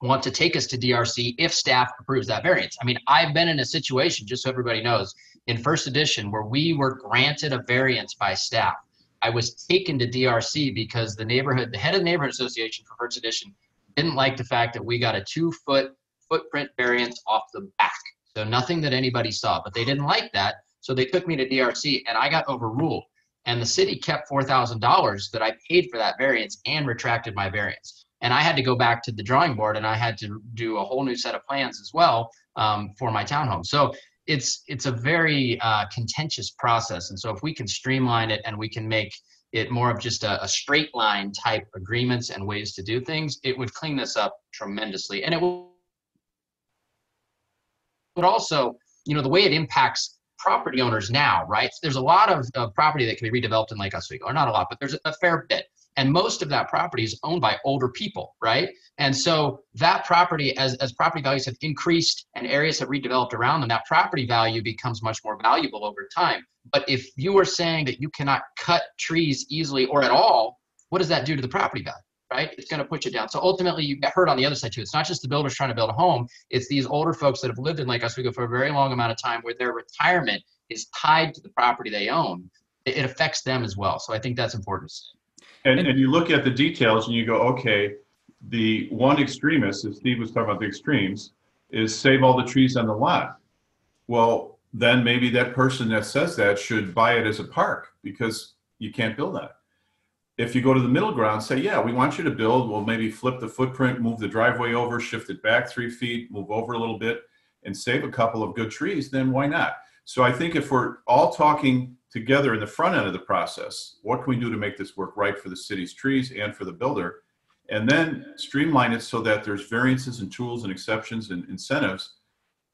want to take us to DRC if staff approves that variance. I mean, I've been in a situation, just so everybody knows, in first edition where we were granted a variance by staff. I was taken to DRC because the head of the neighborhood association for first edition didn't like the fact that we got a 2-foot footprint variance off the back. So nothing that anybody saw, but they didn't like that. So they took me to DRC and I got overruled. And the city kept $4,000 that I paid for that variance and retracted my variance. And I had to go back to the drawing board and I had to do a whole new set of plans as well for my townhome. So it's a very contentious process. And so if we can streamline it and we can make it more of just a straight line type agreements and ways to do things, it would clean this up tremendously. And it would also, the way it impacts property owners now, right? There's a lot of property that can be redeveloped in Lake Oswego, or not a lot, but there's a fair bit. And most of that property is owned by older people, right? And so that property, as property values have increased and areas have redeveloped around them, that property value becomes much more valuable over time. But if you are saying that you cannot cut trees easily or at all, what does that do to the property value, right? It's going to put you down. So ultimately, you get hurt on the other side too. It's not just the builders trying to build a home. It's these older folks that have lived in Lake Oswego for a very long amount of time where their retirement is tied to the property they own. It affects them as well. So I think that's important to say. And you look at the details and you go, okay, the one extremist, as Steve was talking about the extremes, is save all the trees on the lot. Well, then maybe that person that says that should buy it as a park because you can't build on it. If you go to the middle ground, say, yeah, we want you to build, we'll maybe flip the footprint, move the driveway over, shift it back 3 feet, move over a little bit, and save a couple of good trees, then why not? So I think if we're all talking together in the front end of the process, what can we do to make this work right for the city's trees and for the builder? And then streamline it so that there's variances and tools and exceptions and incentives.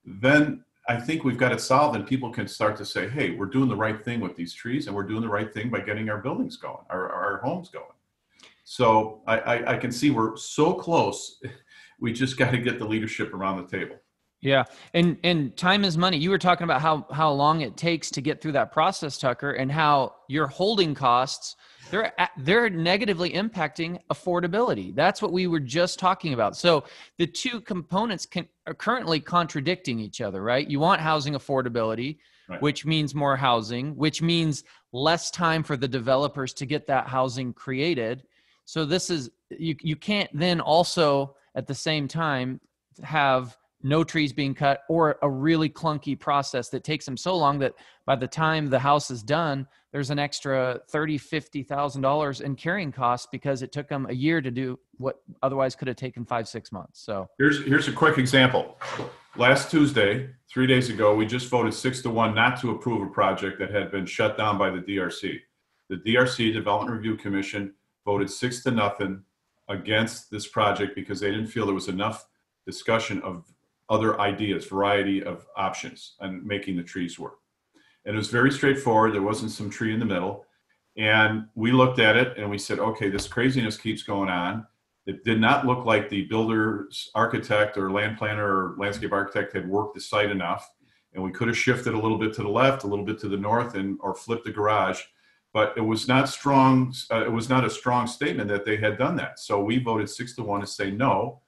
Then I think we've got it solved and people can start to say, hey, we're doing the right thing with these trees and we're doing the right thing by getting our buildings going, our homes going. So I can see we're so close. We just got to get the leadership around the table. Yeah. And time is money. You were talking about how long it takes to get through that process, Tucker, and how your holding costs, they're negatively impacting affordability. That's what we were just talking about. So the two components are currently contradicting each other, right? You want housing affordability, right, which means more housing, which means less time for the developers to get that housing created. So this is, you can't then also at the same time have no trees being cut, or a really clunky process that takes them so long that by the time the house is done, there's an extra $30,000-$50,000 in carrying costs because it took them a year to do what otherwise could have taken 5-6 months. So Here's a quick example. Last Tuesday, 3 days ago, we just voted 6-1 not to approve a project that had been shut down by the DRC. The DRC, Development Review Commission, voted 6-0 against this project because they didn't feel there was enough discussion of other ideas, variety of options on making the trees work. And it was very straightforward. There wasn't some tree in the middle. And we looked at it and we said, okay, this craziness keeps going on. It did not look like the builder's architect or land planner or landscape architect had worked the site enough. And we could have shifted a little bit to the left, a little bit to the north, or flipped the garage. But it was not strong. It was not a strong statement that they had done that. So we voted 6-1 to say, no,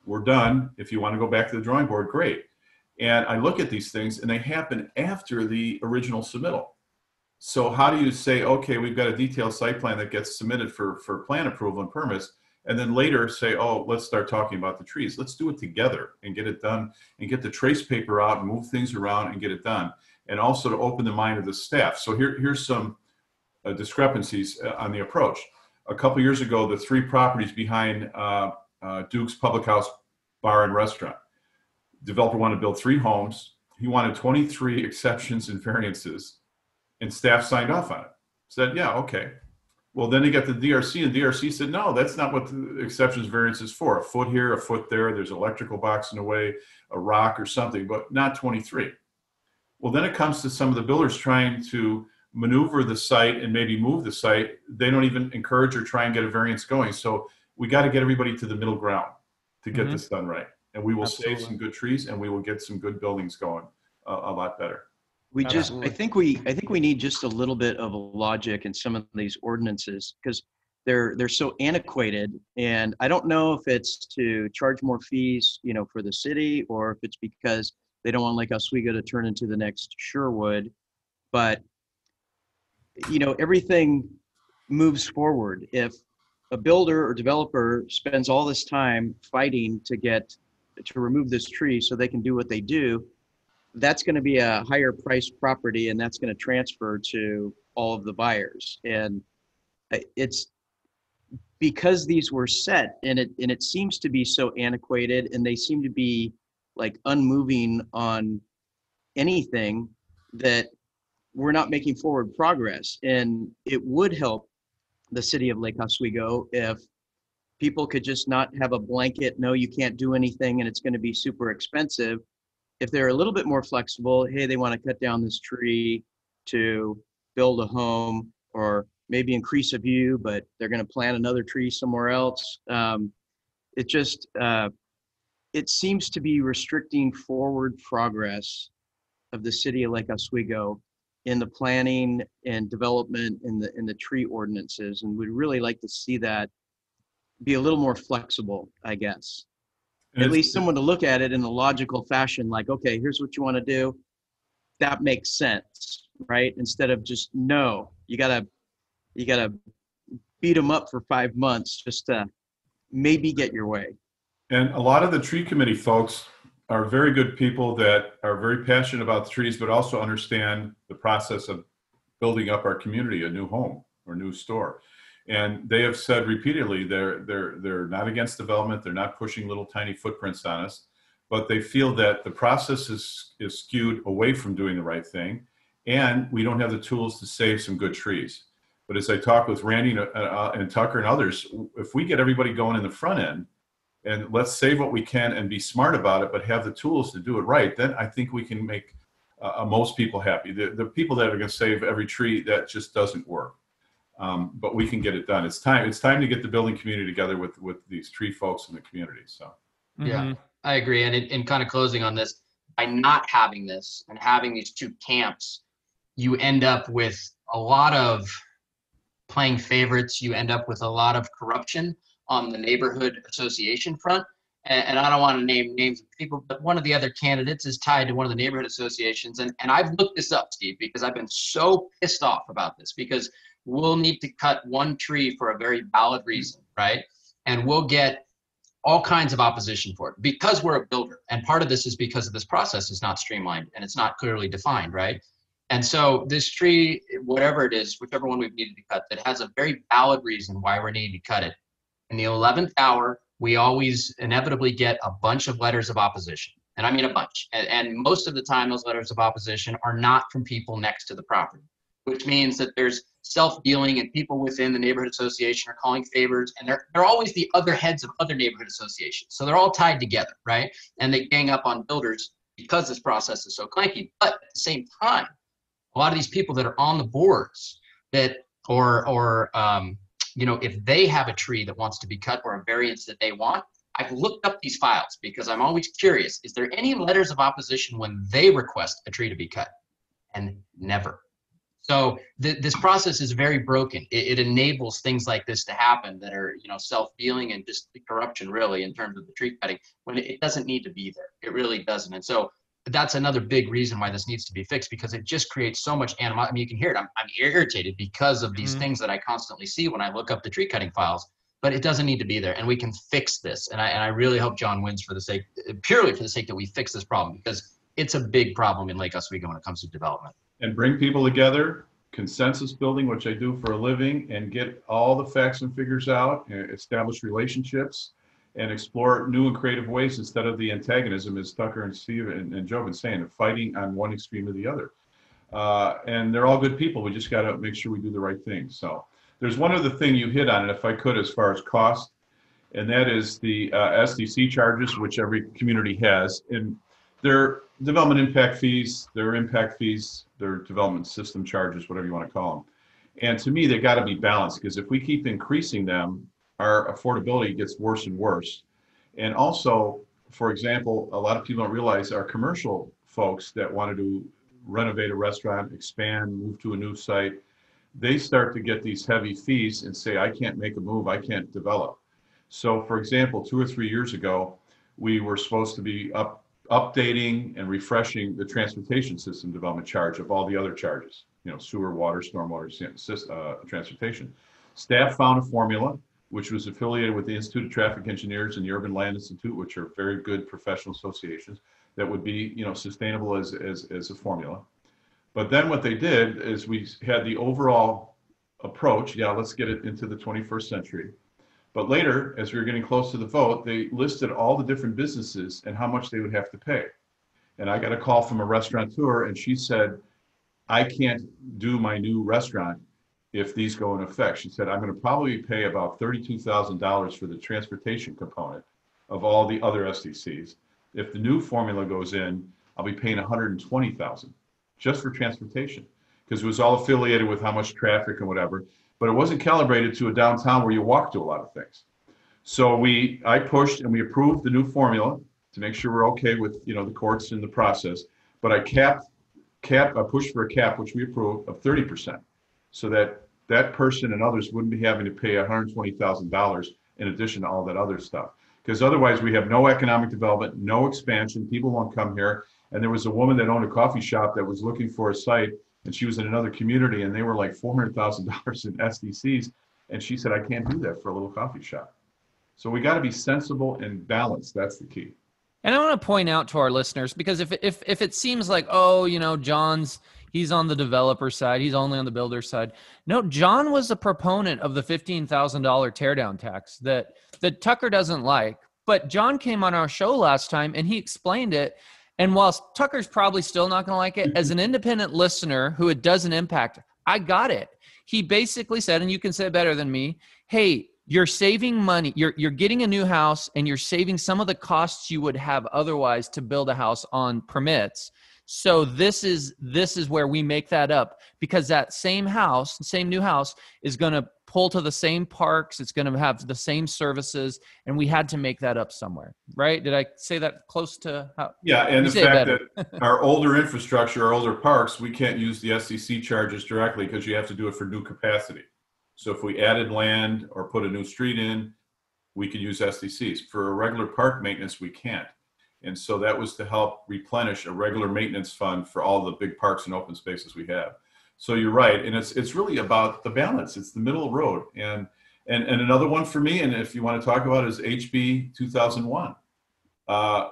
we're done. If you want to go back to the drawing board, great. And I look at these things and they happen after the original submittal. So how do you say, okay, we've got a detailed site plan that gets submitted for plan approval and permits, and then later say, oh, let's start talking about the trees. Let's do it together and get it done and get the trace paper out and move things around and get it done. And also to open the mind of the staff. So here's some discrepancies on the approach. A couple years ago, the 3 properties behind Duke's Public House Bar and Restaurant, developer wanted to build 3 homes. He wanted 23 exceptions and variances, and staff signed off on it. Said, yeah, okay. Well, then they got the DRC, and DRC said, no, that's not what the exceptions variance is for. A foot here, a foot there, there's an electrical box in the way, a rock or something, but not 23. Well, then it comes to some of the builders trying to maneuver the site and maybe move the site. They don't even encourage or try and get a variance going. So we got to get everybody to the middle ground to get this done right. And we will save some good trees and we will get some good buildings going a lot better. I think we need just a little bit of logic in some of these ordinances because they're so antiquated. And I don't know if it's to charge more fees, for the city, or if it's because they don't want Lake Oswego to turn into the next Sherwood. But everything moves forward. If a builder or developer spends all this time fighting to remove this tree so they can do what they do, that's going to be a higher priced property, and that's going to transfer to all of the buyers. And it's because these were set, and it seems to be so antiquated, and they seem to be like unmoving on anything, that we're not making forward progress. And it would help the city of Lake Oswego if people could just not have a blanket, no, you can't do anything and it's going to be super expensive. If they're a little bit more flexible, hey, they want to cut down this tree to build a home, or maybe increase a view, but they're going to plant another tree somewhere else. It seems to be restricting forward progress of the city of Lake Oswego in the planning and development in the tree ordinances. And we'd really like to see that be a little more flexible, I guess. At least someone to look at it in a logical fashion, like, okay, here's what you want to do. That makes sense, right? Instead of just, no, you gotta beat them up for 5 months just to maybe get your way. And a lot of the tree committee folks are very good people that are very passionate about the trees, but also understand the process of building up our community, a new home or new store. And they have said repeatedly they're not against development. They're not pushing little tiny footprints on us, but they feel that the process is skewed away from doing the right thing, and we don't have the tools to save some good trees. But as I talk with Randy and Tucker and others, if we get everybody going in the front end, and let's save what we can and be smart about it, but have the tools to do it right, then I think we can make most people happy. The people that are going to save every tree, that just doesn't work. But we can get it done. It's time to get the building community together with these tree folks in the community. So yeah, I agree. And in kind of closing on this, by not having this and having these 2 camps, you end up with a lot of playing favorites. You end up with a lot of corruption on the neighborhood association front. And I don't want to name names of people, but one of the other candidates is tied to one of the neighborhood associations. And I've looked this up, Steve, because I've been so pissed off about this, because we'll need to cut 1 tree for a very valid reason, right? And we'll get all kinds of opposition for it because we're a builder. And part of this is because of this process is not streamlined and it's not clearly defined, right? And so this tree, whatever it is, whichever one we've needed to cut, that has a very valid reason why we're needing to cut it. In the 11th hour, we always inevitably get a bunch of letters of opposition. And I mean a bunch. And most of the time, those letters of opposition are not from people next to the property, which means that there's self-dealing and people within the neighborhood association are calling favors, and they're always the other heads of other neighborhood associations. So they're all tied together, right? And they gang up on builders because this process is so clanky. But at the same time, a lot of these people that are on the boards that, you know, if they have a tree that wants to be cut or a variance that they want, I've looked up these files because I'm always curious, is there any letters of opposition when they request a tree to be cut? And never. So this process is very broken. It enables things like this to happen that are, you know, self-dealing and just corruption really in terms of the tree cutting when it doesn't need to be there. It really doesn't. And so that's another big reason why this needs to be fixed, because it just creates so much animosity. I mean, you can hear it. I'm irritated because of these things that I constantly see when I look up the tree cutting files, but it doesn't need to be there, and we can fix this. And I really hope John wins for the sake, purely for the sake that we fix this problem, because it's a big problem in Lake Oswego when it comes to development. And bring people together, consensus building, which I do for a living, and get all the facts and figures out, and establish relationships, and explore new and creative ways instead of the antagonism, as Tucker and Steve and Joe have been saying, of fighting on one extreme or the other. And they're all good people. We just got to make sure we do the right thing. So there's one other thing you hit on, and if I could, as far as cost, and that is the SDC charges, which every community has. And their development impact fees, their impact fees, their development system charges, whatever you want to call them. And to me, they've got to be balanced, because if we keep increasing them, our affordability gets worse and worse. And also, for example, a lot of people don't realize our commercial folks that want to renovate a restaurant, expand, move to a new site, they start to get these heavy fees and say, I can't make a move, I can't develop. So for example, 2 or 3 years ago, we were supposed to be updating and refreshing the transportation system development charge of all the other charges, you know, sewer, water, stormwater, transportation. Staff found a formula which was affiliated with the Institute of Traffic Engineers and the Urban Land Institute, which are very good professional associations, that would be, you know, sustainable as a formula. But then what they did is we had the overall approach, yeah, let's get it into the 21st century. But later, as we were getting close to the vote, they listed all the different businesses and how much they would have to pay. And I got a call from a restaurateur, and she said, I can't do my new restaurant if these go in effect. She said, I'm going to probably pay about $32,000 for the transportation component of all the other SDCs. If the new formula goes in, I'll be paying $120,000 just for transportation, because it was all affiliated with how much traffic and whatever, but it wasn't calibrated to a downtown where you walk to a lot of things. So I pushed and we approved the new formula to make sure we're okay with, you know, the courts and the process, but I pushed for a cap, which we approved, of 30%. So that person and others wouldn't be having to pay $120,000 in addition to all that other stuff. Because otherwise we have no economic development, no expansion, people won't come here. And there was a woman that owned a coffee shop that was looking for a site, and she was in another community, and they were like $400,000 in SDCs. And she said, I can't do that for a little coffee shop. So we got to be sensible and balanced. That's the key. And I want to point out to our listeners, because if it seems like, oh, you know, he's on the developer side, he's only on the builder side. No, John was a proponent of the $15,000 teardown tax that Tucker doesn't like. But John came on our show last time and he explained it. And whilst Tucker's probably still not going to like it, as an independent listener who it doesn't impact, I got it. He basically said, and you can say it better than me, hey, you're saving money. You're getting a new house and you're saving some of the costs you would have otherwise to build a house on permits. So this is where we make that up, because that same new house is going to pull to the same parks. It's going to have the same services, and we had to make that up somewhere, right? Did I say that close to how? Yeah, and the fact that our older infrastructure, our older parks, we can't use the SDC charges directly because you have to do it for new capacity. So if we added land or put a new street in, we could use SDCs. For a regular park maintenance, we can't. And so that was to help replenish a regular maintenance fund for all the big parks and open spaces we have. So you're right. And it's really about the balance. It's the middle road. And And another one for me, and if you want to talk about it, is HB 2001.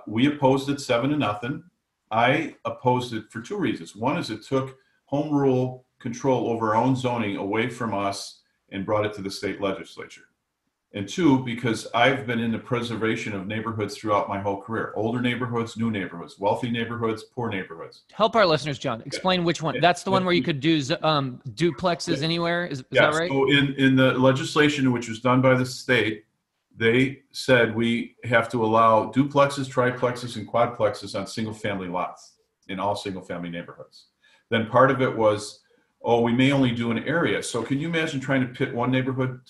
We opposed it 7-0. I opposed it for two reasons. One is it took home rule control over our own zoning away from us and brought it to the state legislature. And two, because I've been in the preservation of neighborhoods throughout my whole career. Older neighborhoods, new neighborhoods, wealthy neighborhoods, poor neighborhoods. Help our listeners, John. Explain which one. That's the one where you could do duplexes anywhere. Is that right? So in the legislation, which was done by the state, they said we have to allow duplexes, triplexes, and quadplexes on single-family lots in all single-family neighborhoods. Then part of it was, we may only do an area. So can you imagine trying to pit one neighborhood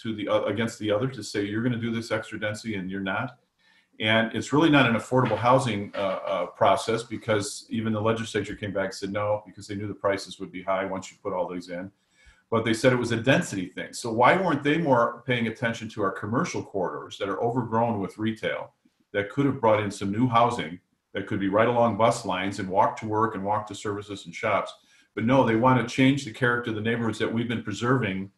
against the other to say you're going to do this extra density and you're not? And it's really not an affordable housing process, because even the legislature came back and said no, because they knew the prices would be high once you put all these in. But they said it was a density thing. So why weren't they more paying attention to our commercial corridors that are overgrown with retail, that could have brought in some new housing that could be right along bus lines and walk to work and walk to services and shops? But no, they want to change the character of the neighborhoods that we've been preserving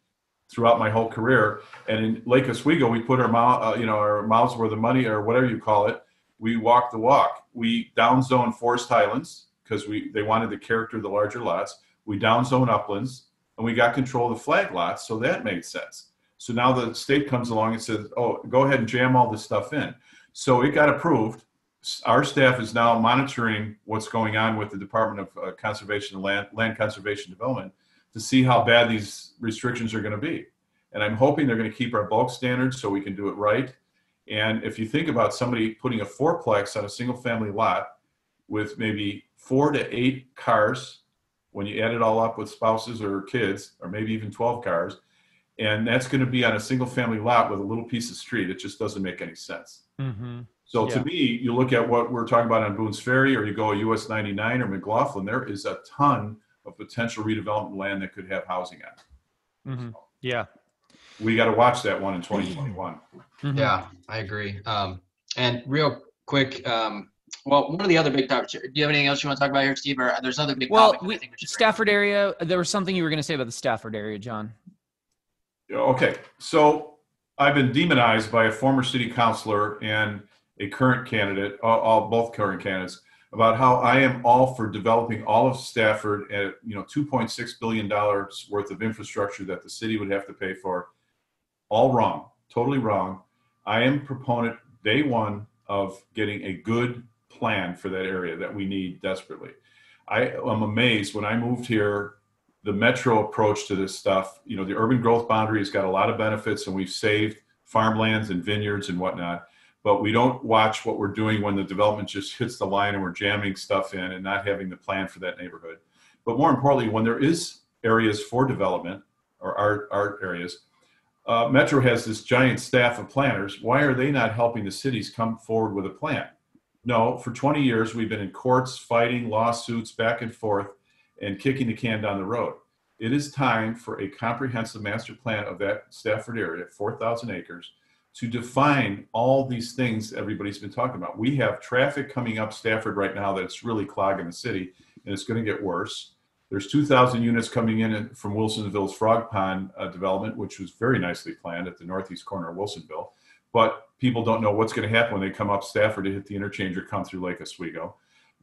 throughout my whole career. And in Lake Oswego, we put our mouths where the money, or whatever you call it. We walk the walk. We downzone Forest Highlands because they wanted the character of the larger lots. We downzone Uplands, and we got control of the flag lots, so that made sense. So now the state comes along and says, go ahead and jam all this stuff in. So it got approved. Our staff is now monitoring what's going on with the Department of Conservation and Land Conservation Development to see how bad these restrictions are going to be. And I'm hoping they're going to keep our bulk standards so we can do it right. And if you think about somebody putting a fourplex on a single family lot with maybe 4 to 8 cars, when you add it all up with spouses or kids, or maybe even 12 cars, and that's going to be on a single family lot with a little piece of street, it just doesn't make any sense. Mm-hmm. So to me, you look at what we're talking about on Boone's Ferry, or you go US 99 or McLaughlin, there is a ton of potential redevelopment land that could have housing on it. Mm-hmm. Yeah. We got to watch that one in 2021. Mm-hmm. Yeah, I agree. And real quick, well, one of the other big topics, do you have anything else you want to talk about here, Steve? Or there's other big topics. Stafford area, there was something you were going to say about the Stafford area, John. Okay. So I've been demonized by a former city councilor and a current candidate, both current candidates, about how I am all for developing all of Stafford at $2.6 billion worth of infrastructure that the city would have to pay for. All wrong, totally wrong. I am proponent day one of getting a good plan for that area that we need desperately. I am amazed when I moved here, the metro approach to this stuff, the urban growth boundary has got a lot of benefits, and we've saved farmlands and vineyards and whatnot. But we don't watch what we're doing when the development just hits the line and we're jamming stuff in and not having the plan for that neighborhood. But more importantly, when there is areas for development, or art areas, Metro has this giant staff of planners. Why are they not helping the cities come forward with a plan? No, for 20 years, we've been in courts, fighting lawsuits back and forth and kicking the can down the road. It is time for a comprehensive master plan of that Stafford area, 4,000 acres, to define all these things everybody's been talking about. We have traffic coming up Stafford right now that's really clogging the city, and it's going to get worse. There's 2,000 units coming in from Wilsonville's Frog Pond development, which was very nicely planned at the northeast corner of Wilsonville. But people don't know what's going to happen when they come up Stafford to hit the interchange or come through Lake Oswego.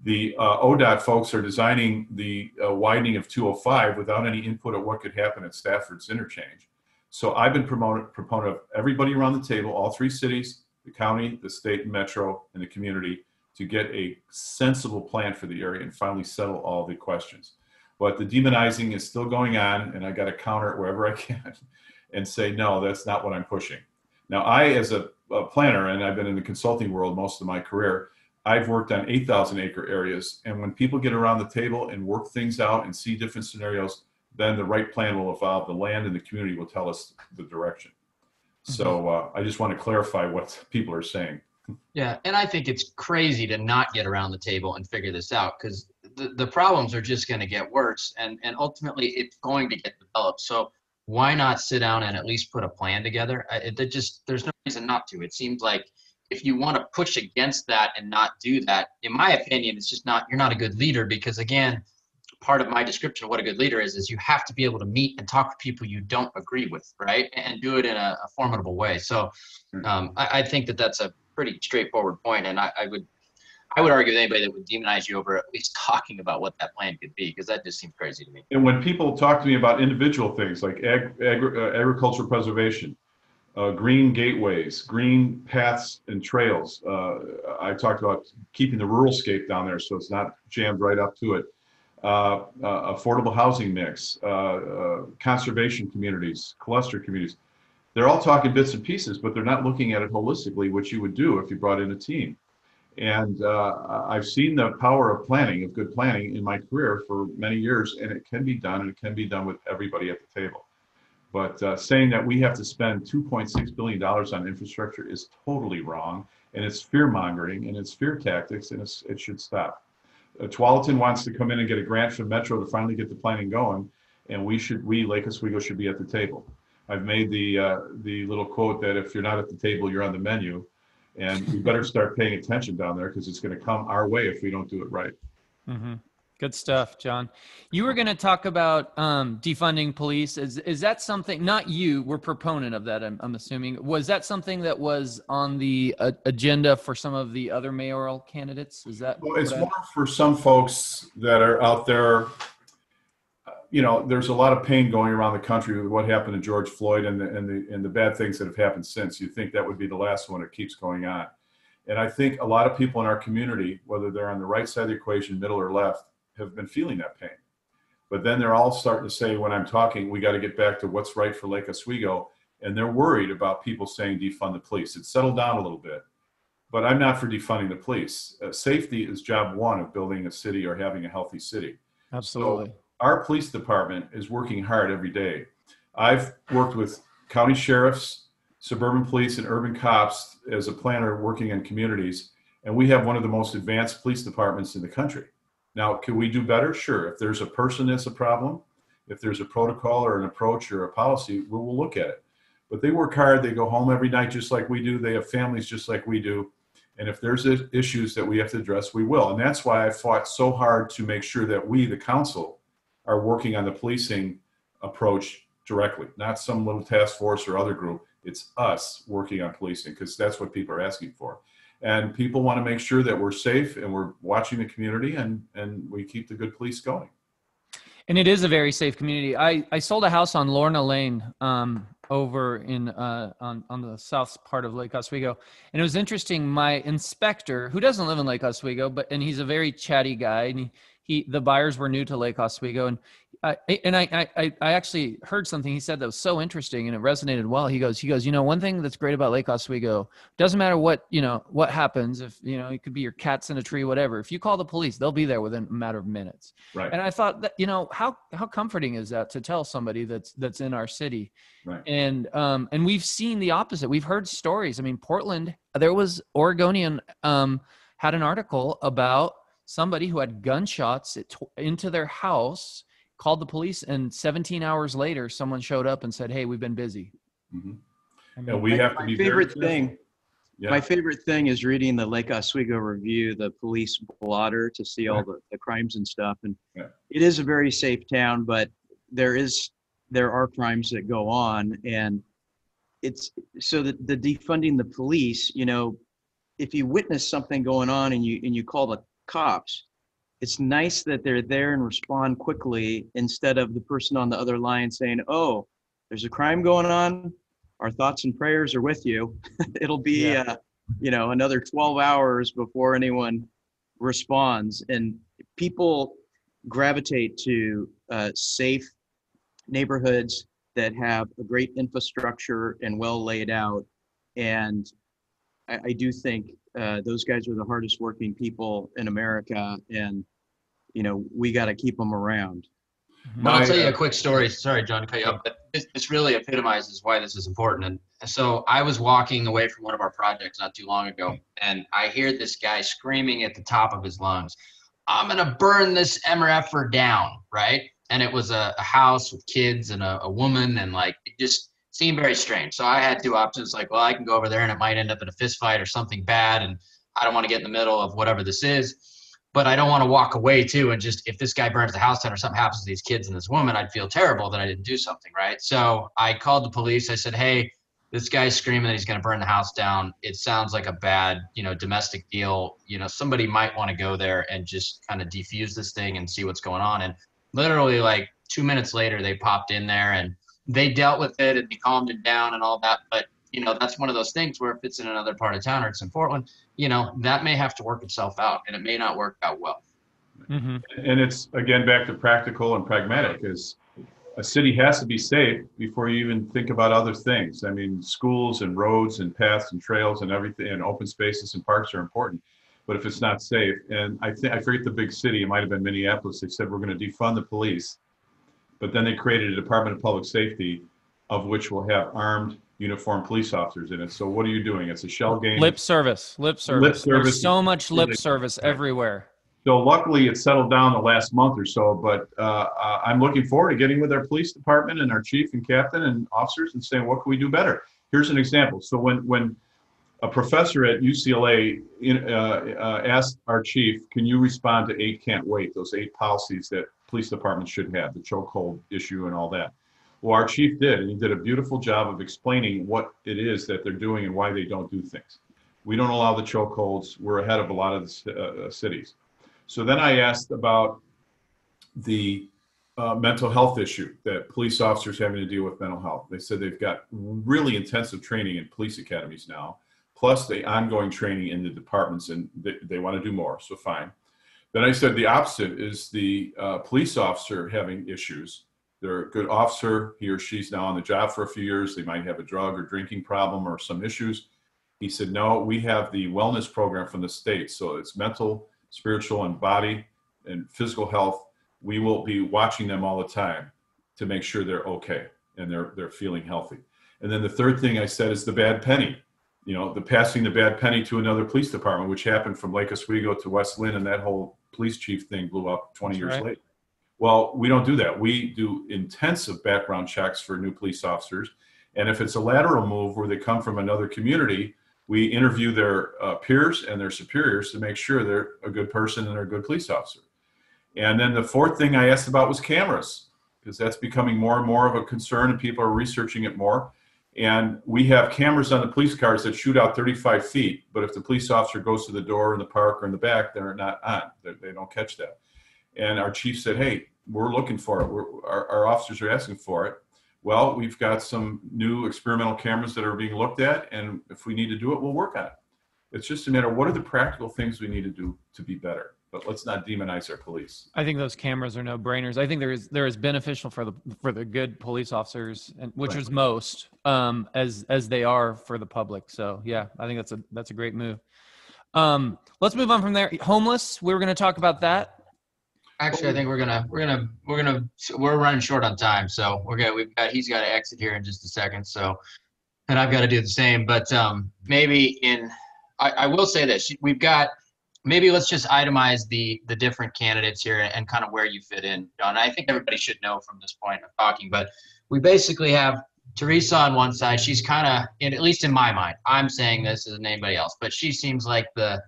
The ODOT folks are designing the widening of 205 without any input of what could happen at Stafford's interchange. So I've been proponent of everybody around the table, all three cities, the county, the state, and metro, and the community, to get a sensible plan for the area and finally settle all the questions. But the demonizing is still going on, and I got to counter it wherever I can and say, no, that's not what I'm pushing. Now, I, as a planner, and I've been in the consulting world most of my career, I've worked on 8,000 acre areas. And when people get around the table and work things out and see different scenarios, then the right plan will evolve. The land and the community will tell us the direction. So I just want to clarify what people are saying. Yeah, and I think it's crazy to not get around the table and figure this out, because the problems are just going to get worse, and ultimately it's going to get developed. So why not sit down and at least put a plan together? There's no reason not to. It seems like if you want to push against that and not do that, in my opinion, it's just not, you're not a good leader, because again, part of my description of what a good leader is you have to be able to meet and talk with people you don't agree with, right? And do it in a formidable way. So I think that's a pretty straightforward point. And I would argue with anybody that would demonize you over at least talking about what that plan could be, because that just seems crazy to me. And when people talk to me about individual things like agricultural preservation, green gateways, green paths and trails. I talked about keeping the rural scape down there so it's not jammed right up to it. Affordable housing mix, conservation communities, cluster communities. They're all talking bits and pieces, but they're not looking at it holistically, which you would do if you brought in a team. And I've seen the power of planning, of good planning in my career for many years, and it can be done, and it can be done with everybody at the table. But saying that we have to spend $2.6 billion on infrastructure is totally wrong, and it's fear-mongering, and it's fear tactics, and it should stop. Tualatin wants to come in and get a grant from Metro to finally get the planning going, and we, Lake Oswego, should be at the table. I've made the little quote that if you're not at the table, you're on the menu, and we better start paying attention down there because it's going to come our way if we don't do it right. Mm-hmm. Good stuff, John. You were going to talk about defunding police. Is that something, not you, we're proponent of that, I'm assuming. Was that something that was on the agenda for some of the other mayoral candidates? Is that? Well, it's more for some folks that are out there. You know, there's a lot of pain going around the country with what happened to George Floyd and the bad things that have happened since. You think that would be the last one. It keeps going on. And I think a lot of people in our community, whether they're on the right side of the equation, middle or left, have been feeling that pain. But then they're all starting to say, when I'm talking, we got to get back to what's right for Lake Oswego. And they're worried about people saying defund the police. It's settled down a little bit. But I'm not for defunding the police. Safety is job one of building a city or having a healthy city. Absolutely. So our police department is working hard every day. I've worked with county sheriffs, suburban police, and urban cops as a planner working in communities. And we have one of the most advanced police departments in the country. Now, can we do better? Sure. If there's a person that's a problem, if there's a protocol or an approach or a policy, we'll look at it. But they work hard. They go home every night just like we do. They have families just like we do. And if there's issues that we have to address, we will. And that's why I fought so hard to make sure that we, the council, are working on the policing approach directly, not some little task force or other group. It's us working on policing because that's what people are asking for. And people want to make sure that we're safe and we're watching the community and we keep the good police going. And it is a very safe community. I sold a house on Lorna Lane over in on the south part of Lake Oswego. And it was interesting. My inspector, who doesn't live in Lake Oswego, and he's a very chatty guy, and the buyers were new to Lake Oswego, and I actually heard something he said that was so interesting and it resonated well. He goes, you know, one thing that's great about Lake Oswego, doesn't matter what happens, if, you know, it could be your cat's in a tree, whatever. If you call the police, they'll be there within a matter of minutes. Right. And I thought that, you know, how comforting is that to tell somebody that's in our city? Right. And we've seen the opposite. We've heard stories. I mean, Portland, there was Oregonian had an article about somebody who had gunshots into their house, called the police, and 17 hours later, someone showed up and said, "Hey, we've been busy." Mm-hmm. I mean, And we have to be very careful. Yeah. My favorite thing is reading the Lake Oswego Review, the police blotter, to see all the crimes and stuff. And it is a very safe town, but there are crimes that go on. And it's so that the defunding the police, you know, if you witness something going on and you call the cops, it's nice that they're there and respond quickly instead of the person on the other line saying, "Oh, there's a crime going on. Our thoughts and prayers are with you." It'll be, you know, another 12 hours before anyone responds. And people gravitate to safe neighborhoods that have a great infrastructure and well laid out. And I do think those guys are the hardest working people in America, and you know, we got to keep them around. I'll tell you a quick story. Sorry, John, to cut you off, but this really epitomizes why this is important. And so I was walking away from one of our projects not too long ago, and I hear this guy screaming at the top of his lungs, "I'm gonna burn this MRFer down," right? And it was a house with kids and a woman, and like it just seemed very strange. So I had two options, like, well, I can go over there and it might end up in a fist fight or something bad, and I don't want to get in the middle of whatever this is. but I don't want to walk away too. And just, if this guy burns the house down or something happens to these kids and this woman, I'd feel terrible that I didn't do something, right? So I called the police. I said, hey, this guy's screaming that he's going to burn the house down. It sounds like a bad, domestic deal. Somebody might want to go there and just kind of defuse this thing and see what's going on. And literally like 2 minutes later, they popped in there and they dealt with it and they calmed it down and all that. But, that's one of those things where if it's in another part of town or it's in Portland, that may have to work itself out and it may not work out well. Mm-hmm. And it's, again, back to practical and pragmatic, is a city has to be safe before you even think about other things. I mean, schools and roads and paths and trails and everything and open spaces and parks are important. But if it's not safe, and I forget the big city, it might have been Minneapolis, they said we're going to defund the police, but then they created a Department of Public Safety, of which will have armed, uniformed police officers in it. So what are you doing? It's a shell game. Lip service. There's so much lip service everywhere. So luckily it settled down the last month or so, but I'm looking forward to getting with our police department and our chief and captain and officers and saying, what can we do better? Here's an example. So when a professor at UCLA asked our chief, can you respond to 8 can't wait, those 8 policies that police departments should have, the chokehold issue and all that. Well, our chief did, and he did a beautiful job of explaining what it is that they're doing and why they don't do things. We don't allow the chokeholds. We're ahead of a lot of the cities. So then I asked about the mental health issue, that police officers having to deal with mental health. They said they've got really intensive training in police academies now, plus the ongoing training in the departments, and they want to do more, so fine. Then I said the opposite is the police officer having issues. They're a good officer, he or she's now on the job for a few years, they might have a drug or drinking problem or some issues. He said, no, we have the wellness program from the state, so it's mental, spiritual, and body and physical health. We will be watching them all the time to make sure they're okay and they're feeling healthy. And then the third thing I said is the bad penny, the passing the bad penny to another police department, which happened from Lake Oswego to West Lynn, and that whole police chief thing blew up 20 years later. Well, we don't do that. We do intensive background checks for new police officers. And if it's a lateral move where they come from another community, we interview their peers and their superiors to make sure they're a good person and they're a good police officer. And then the fourth thing I asked about was cameras, because that's becoming more and more of a concern and people are researching it more. And we have cameras on the police cars that shoot out 35 feet. But if the police officer goes to the door in the park or in the back, they're not on. They don't catch that. And our chief said, hey, we're looking for it. Our officers are asking for it. Well, we've got some new experimental cameras that are being looked at, and if we need to do it, we'll work on it. It's just a matter of what are the practical things we need to do to be better. But let's not demonize our police. I think those cameras are no-brainers. I think there is beneficial for the good police officers, and which is most, as they are for the public. So yeah, I think that's a great move. Let's move on from there. Homeless. We were going to talk about that. Actually, I think we're running short on time, so he's got to exit here in just a second. So, and I've got to do the same. But I will say this: maybe let's just itemize the different candidates here and kind of where you fit in, John. I think everybody should know from this point of talking, but we basically have Teresa on one side. She's kind of, at least in my mind, I'm saying this as anybody else, but she seems like the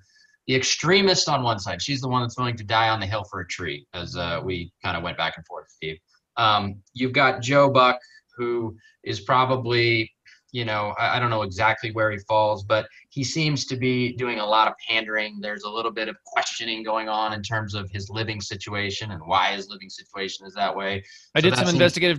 extremist on one side. She's the one that's willing to die on the hill for a tree, as we kind of went back and forth, Steve. You've got Joe Buck, who is probably, I don't know exactly where he falls, but he seems to be doing a lot of pandering. There's a little bit of questioning going on in terms of his living situation and why his living situation is that way. I did some investigative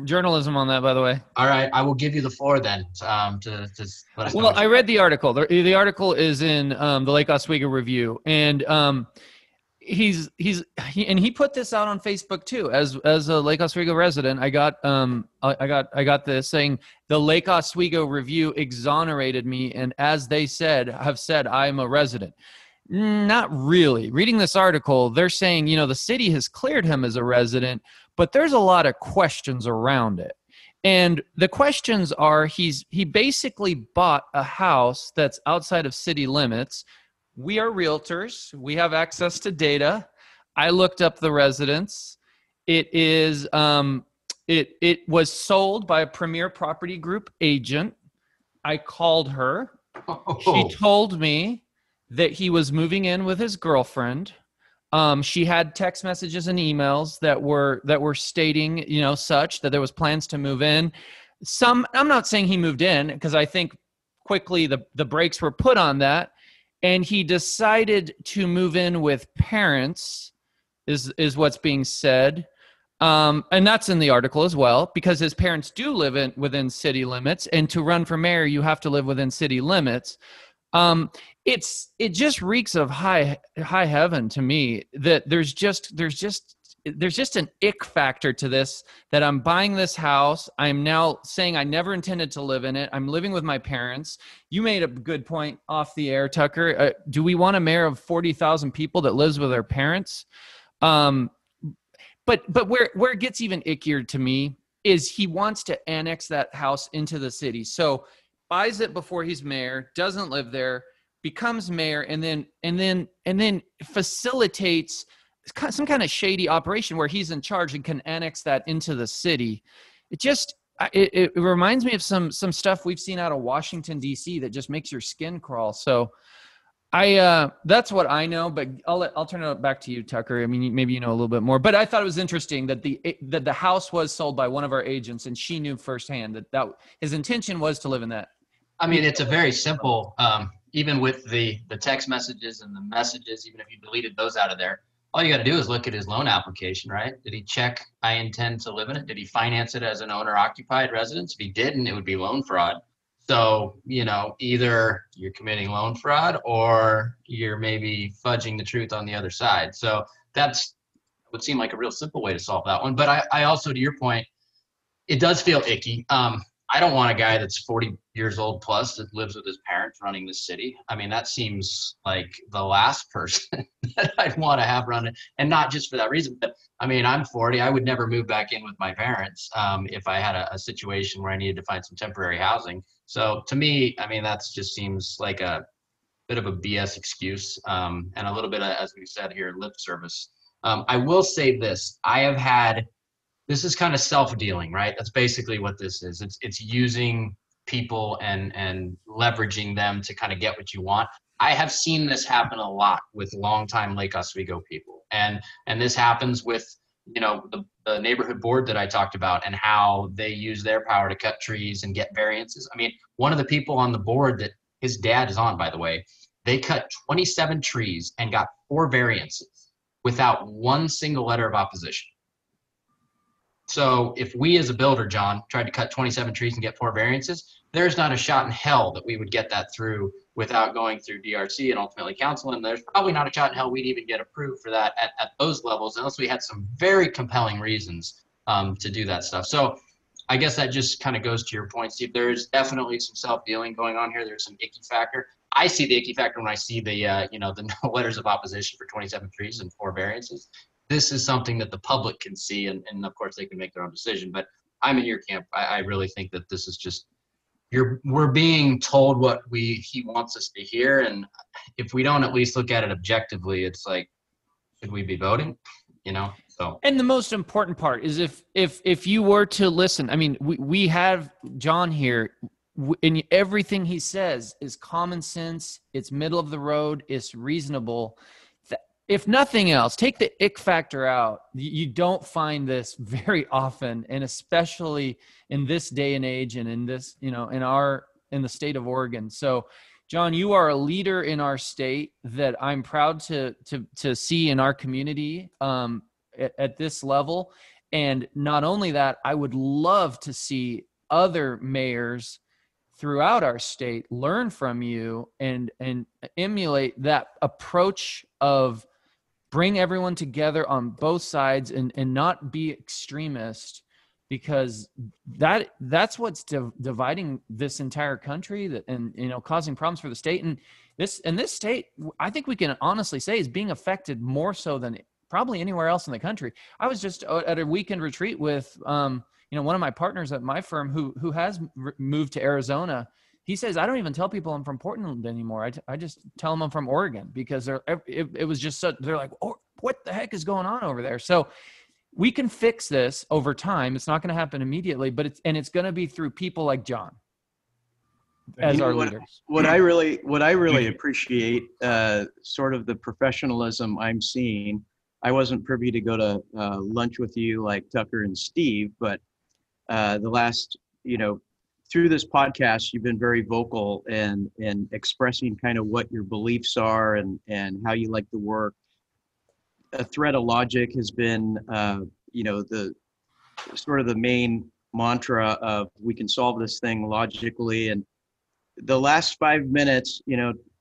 journalism on that, by the way. All right. I will give you the floor then to let us know. Well, I read the article. The article is in the Lake Oswego Review, and he put this out on Facebook too. As a Lake Oswego resident, I got this saying the Lake Oswego Review exonerated me, and as they have said I'm a resident. Not really. Reading this article, they're saying the city has cleared him as a resident, but there's a lot of questions around it. And the questions are he basically bought a house that's outside of city limits. We are realtors. We have access to data. I looked up the residence. It is it was sold by a Premier Property Group agent. I called her. She told me that he was moving in with his girlfriend. She had text messages and emails that were stating, such that there was plans to move in. I'm not saying he moved in, because I think quickly the brakes were put on that, and he decided to move in with parents, is what's being said. And that's in the article as well, because his parents do live within city limits, and to run for mayor, you have to live within city limits. It just reeks of high heaven to me, that there's just an ick factor to this, that I'm buying this house. I'm now saying I never intended to live in it. I'm living with my parents. You made a good point off the air, Tucker. Do we want a mayor of 40,000 people that lives with their parents? But where it gets even ickier to me is he wants to annex that house into the city. So buys it before he's mayor, doesn't live there, becomes mayor, and then facilitates some kind of shady operation where he's in charge and can annex that into the city. It reminds me of some stuff we've seen out of Washington, D.C. that just makes your skin crawl. So that's what I know, but I'll turn it back to you, Tucker. I mean, maybe you know a little bit more, but I thought it was interesting that the house was sold by one of our agents, and she knew firsthand that his intention was to live in that. I mean, it's a very simple, even with the text messages and the messages, even if you deleted those out of there, all you got to do is look at his loan application, right? Did he check, I intend to live in it? Did he finance it as an owner-occupied residence? If he didn't, it would be loan fraud. So, either you're committing loan fraud or you're maybe fudging the truth on the other side. So would seem like a real simple way to solve that one. But I also, to your point, it does feel icky. I don't want a guy that's 40 years old plus that lives with his parents running the city. I mean, that seems like the last person that I'd want to have run it. And not just for that reason, but I mean, I'm 40. I would never move back in with my parents if I had a situation where I needed to find some temporary housing. So to me, I mean, that just seems like a bit of a BS excuse and a little bit of, as we said here, lip service. I will say this. This is kind of self-dealing, right? That's basically what this is. It's using people and leveraging them to kind of get what you want. I have seen this happen a lot with longtime Lake Oswego people. And this happens with, the neighborhood board that I talked about and how they use their power to cut trees and get variances. I mean, one of the people on the board that his dad is on, by the way, they cut 27 trees and got 4 variances without one single letter of opposition. So if we as a builder, John, tried to cut 27 trees and get 4 variances, there's not a shot in hell that we would get that through without going through DRC and ultimately council. And there's probably not a shot in hell we'd even get approved for that at those levels, unless we had some very compelling reasons to do that stuff. So I guess that just kind of goes to your point, Steve. There's definitely some self-dealing going on here. There's some icky factor. I see the icky factor when I see the no letters of opposition for 27 trees and 4 variances. This is something that the public can see, and of course they can make their own decision. But I'm in your camp. I really think that this is just we're being told what he wants us to hear, and if we don't at least look at it objectively, it's like, should we be voting? So. And the most important part is if you were to listen. I mean, we have John here, and everything he says is common sense. It's middle of the road. It's reasonable. If nothing else, take the ick factor out. You don't find this very often, and especially in this day and age, and in this, in the state of Oregon. So, John, you are a leader in our state that I'm proud to see in our community at this level. And not only that, I would love to see other mayors throughout our state learn from you and emulate that approach of bring everyone together on both sides and not be extremist, because that's what's dividing this entire country and causing problems for the state. And this state, I think we can honestly say, is being affected more so than probably anywhere else in the country. I was just at a weekend retreat with one of my partners at my firm who has moved to Arizona. He says, I don't even tell people I'm from Portland anymore. I just tell them I'm from Oregon, because it was just so, they're like, oh, what the heck is going on over there? So we can fix this over time. It's not going to happen immediately, but it's going to be through people like John. as our what, leaders. What I really appreciate, sort of the professionalism I'm seeing. I wasn't privy to go to lunch with you like Tucker and Steve, but the last, through this podcast, you've been very vocal and expressing kind of what your beliefs are and how you like to work. A thread of logic has been, the sort of the main mantra of we can solve this thing logically. And the last 5 minutes,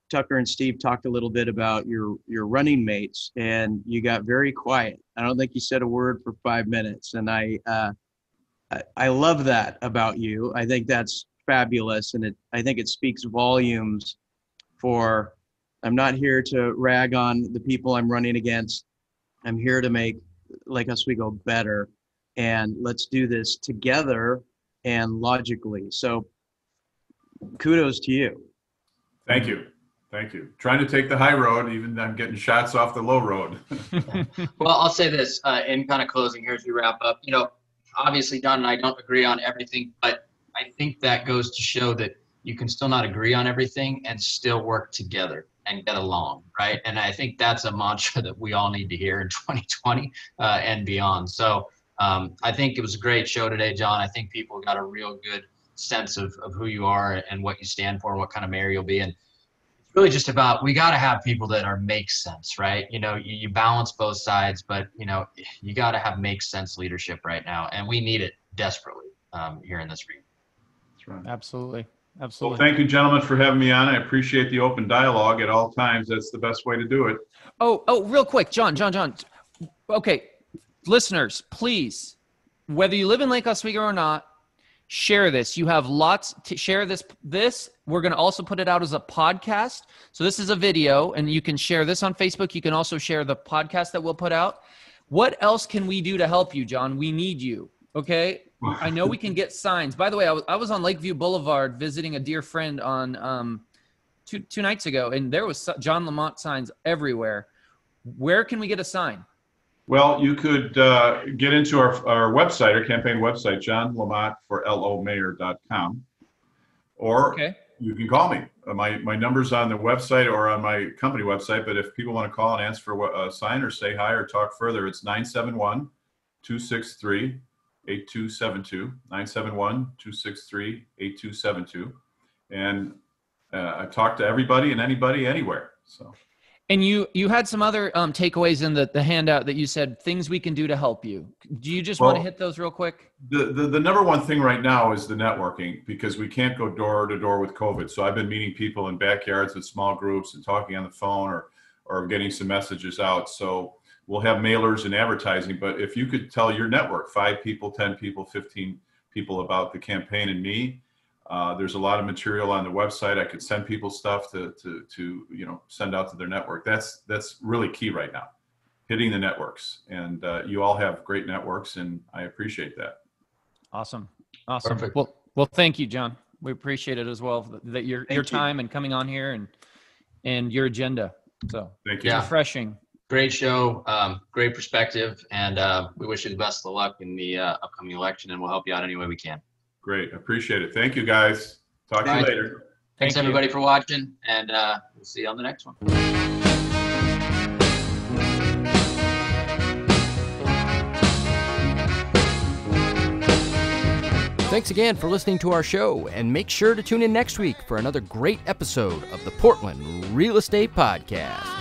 Tucker and Steve talked a little bit about your running mates, and you got very quiet. I don't think you said a word for 5 minutes, and I love that about you. I think that's fabulous, and I think it speaks volumes for. I'm not here to rag on the people I'm running against. I'm here to make Lake Oswego better, and let's do this together and logically. So kudos to you. Thank you. Trying to take the high road, even I'm getting shots off the low road. Well, I'll say this in kind of closing here as we wrap up. Obviously, Don and I don't agree on everything, but I think that goes to show that you can still not agree on everything and still work together and get along, right? And I think that's a mantra that we all need to hear in 2020 and beyond. So I think it was a great show today, John. I think people got a real good sense of who you are and what you stand for and what kind of mayor you'll be. And it's really just about, we got to have people that make sense, right? You balance both sides, but you got to have make sense leadership right now. And we need it desperately here in this region. That's right. Absolutely. Well, thank you, gentlemen, for having me on. I appreciate the open dialogue at all times. That's the best way to do it. Oh, real quick, John. Okay, listeners, please, whether you live in Lake Oswego or not, share this. You have lots to share this. We're going to also put it out as a podcast. So this is a video, and you can share this on Facebook. You can also share the podcast that we'll put out. What else can we do to help you, John? We need you. Okay. I know we can get signs. By the way, I was on Lakeview Boulevard visiting a dear friend on two nights ago, and there was John LaMotte signs everywhere. Where can we get a sign? Well, you could get into our website, our campaign website, John LaMotte for LOMayor.com, or you can call me. My number's on the website or on my company website, but if people want to call and ask for a sign or say hi or talk further, it's 971-263-8272, 971-263-8272. And I talk to everybody and anybody anywhere. So. And you had some other takeaways in the handout that you said things we can do to help you. Do you just want to hit those real quick? The number one thing right now is the networking, because we can't go door to door with COVID. So I've been meeting people in backyards with small groups and talking on the phone or getting some messages out. So we'll have mailers and advertising, but if you could tell your network, 5 people, 10 people, 15 people about the campaign and me, there's a lot of material on the website. I could send people stuff to send out to their network. That's really key right now, hitting the networks. And you all have great networks, and I appreciate that. Awesome. Perfect. Well, thank you, John. We appreciate it as well, that your time and coming on here and your agenda. So thank you. Yeah. Refreshing. Great show, great perspective, and we wish you the best of luck in the upcoming election, and we'll help you out any way we can. Great. Appreciate it. Thank you, guys. Talk to you later. Thanks, everybody, for watching, and we'll see you on the next one. Thanks again for listening to our show, and make sure to tune in next week for another great episode of the Portland Real Estate Podcast.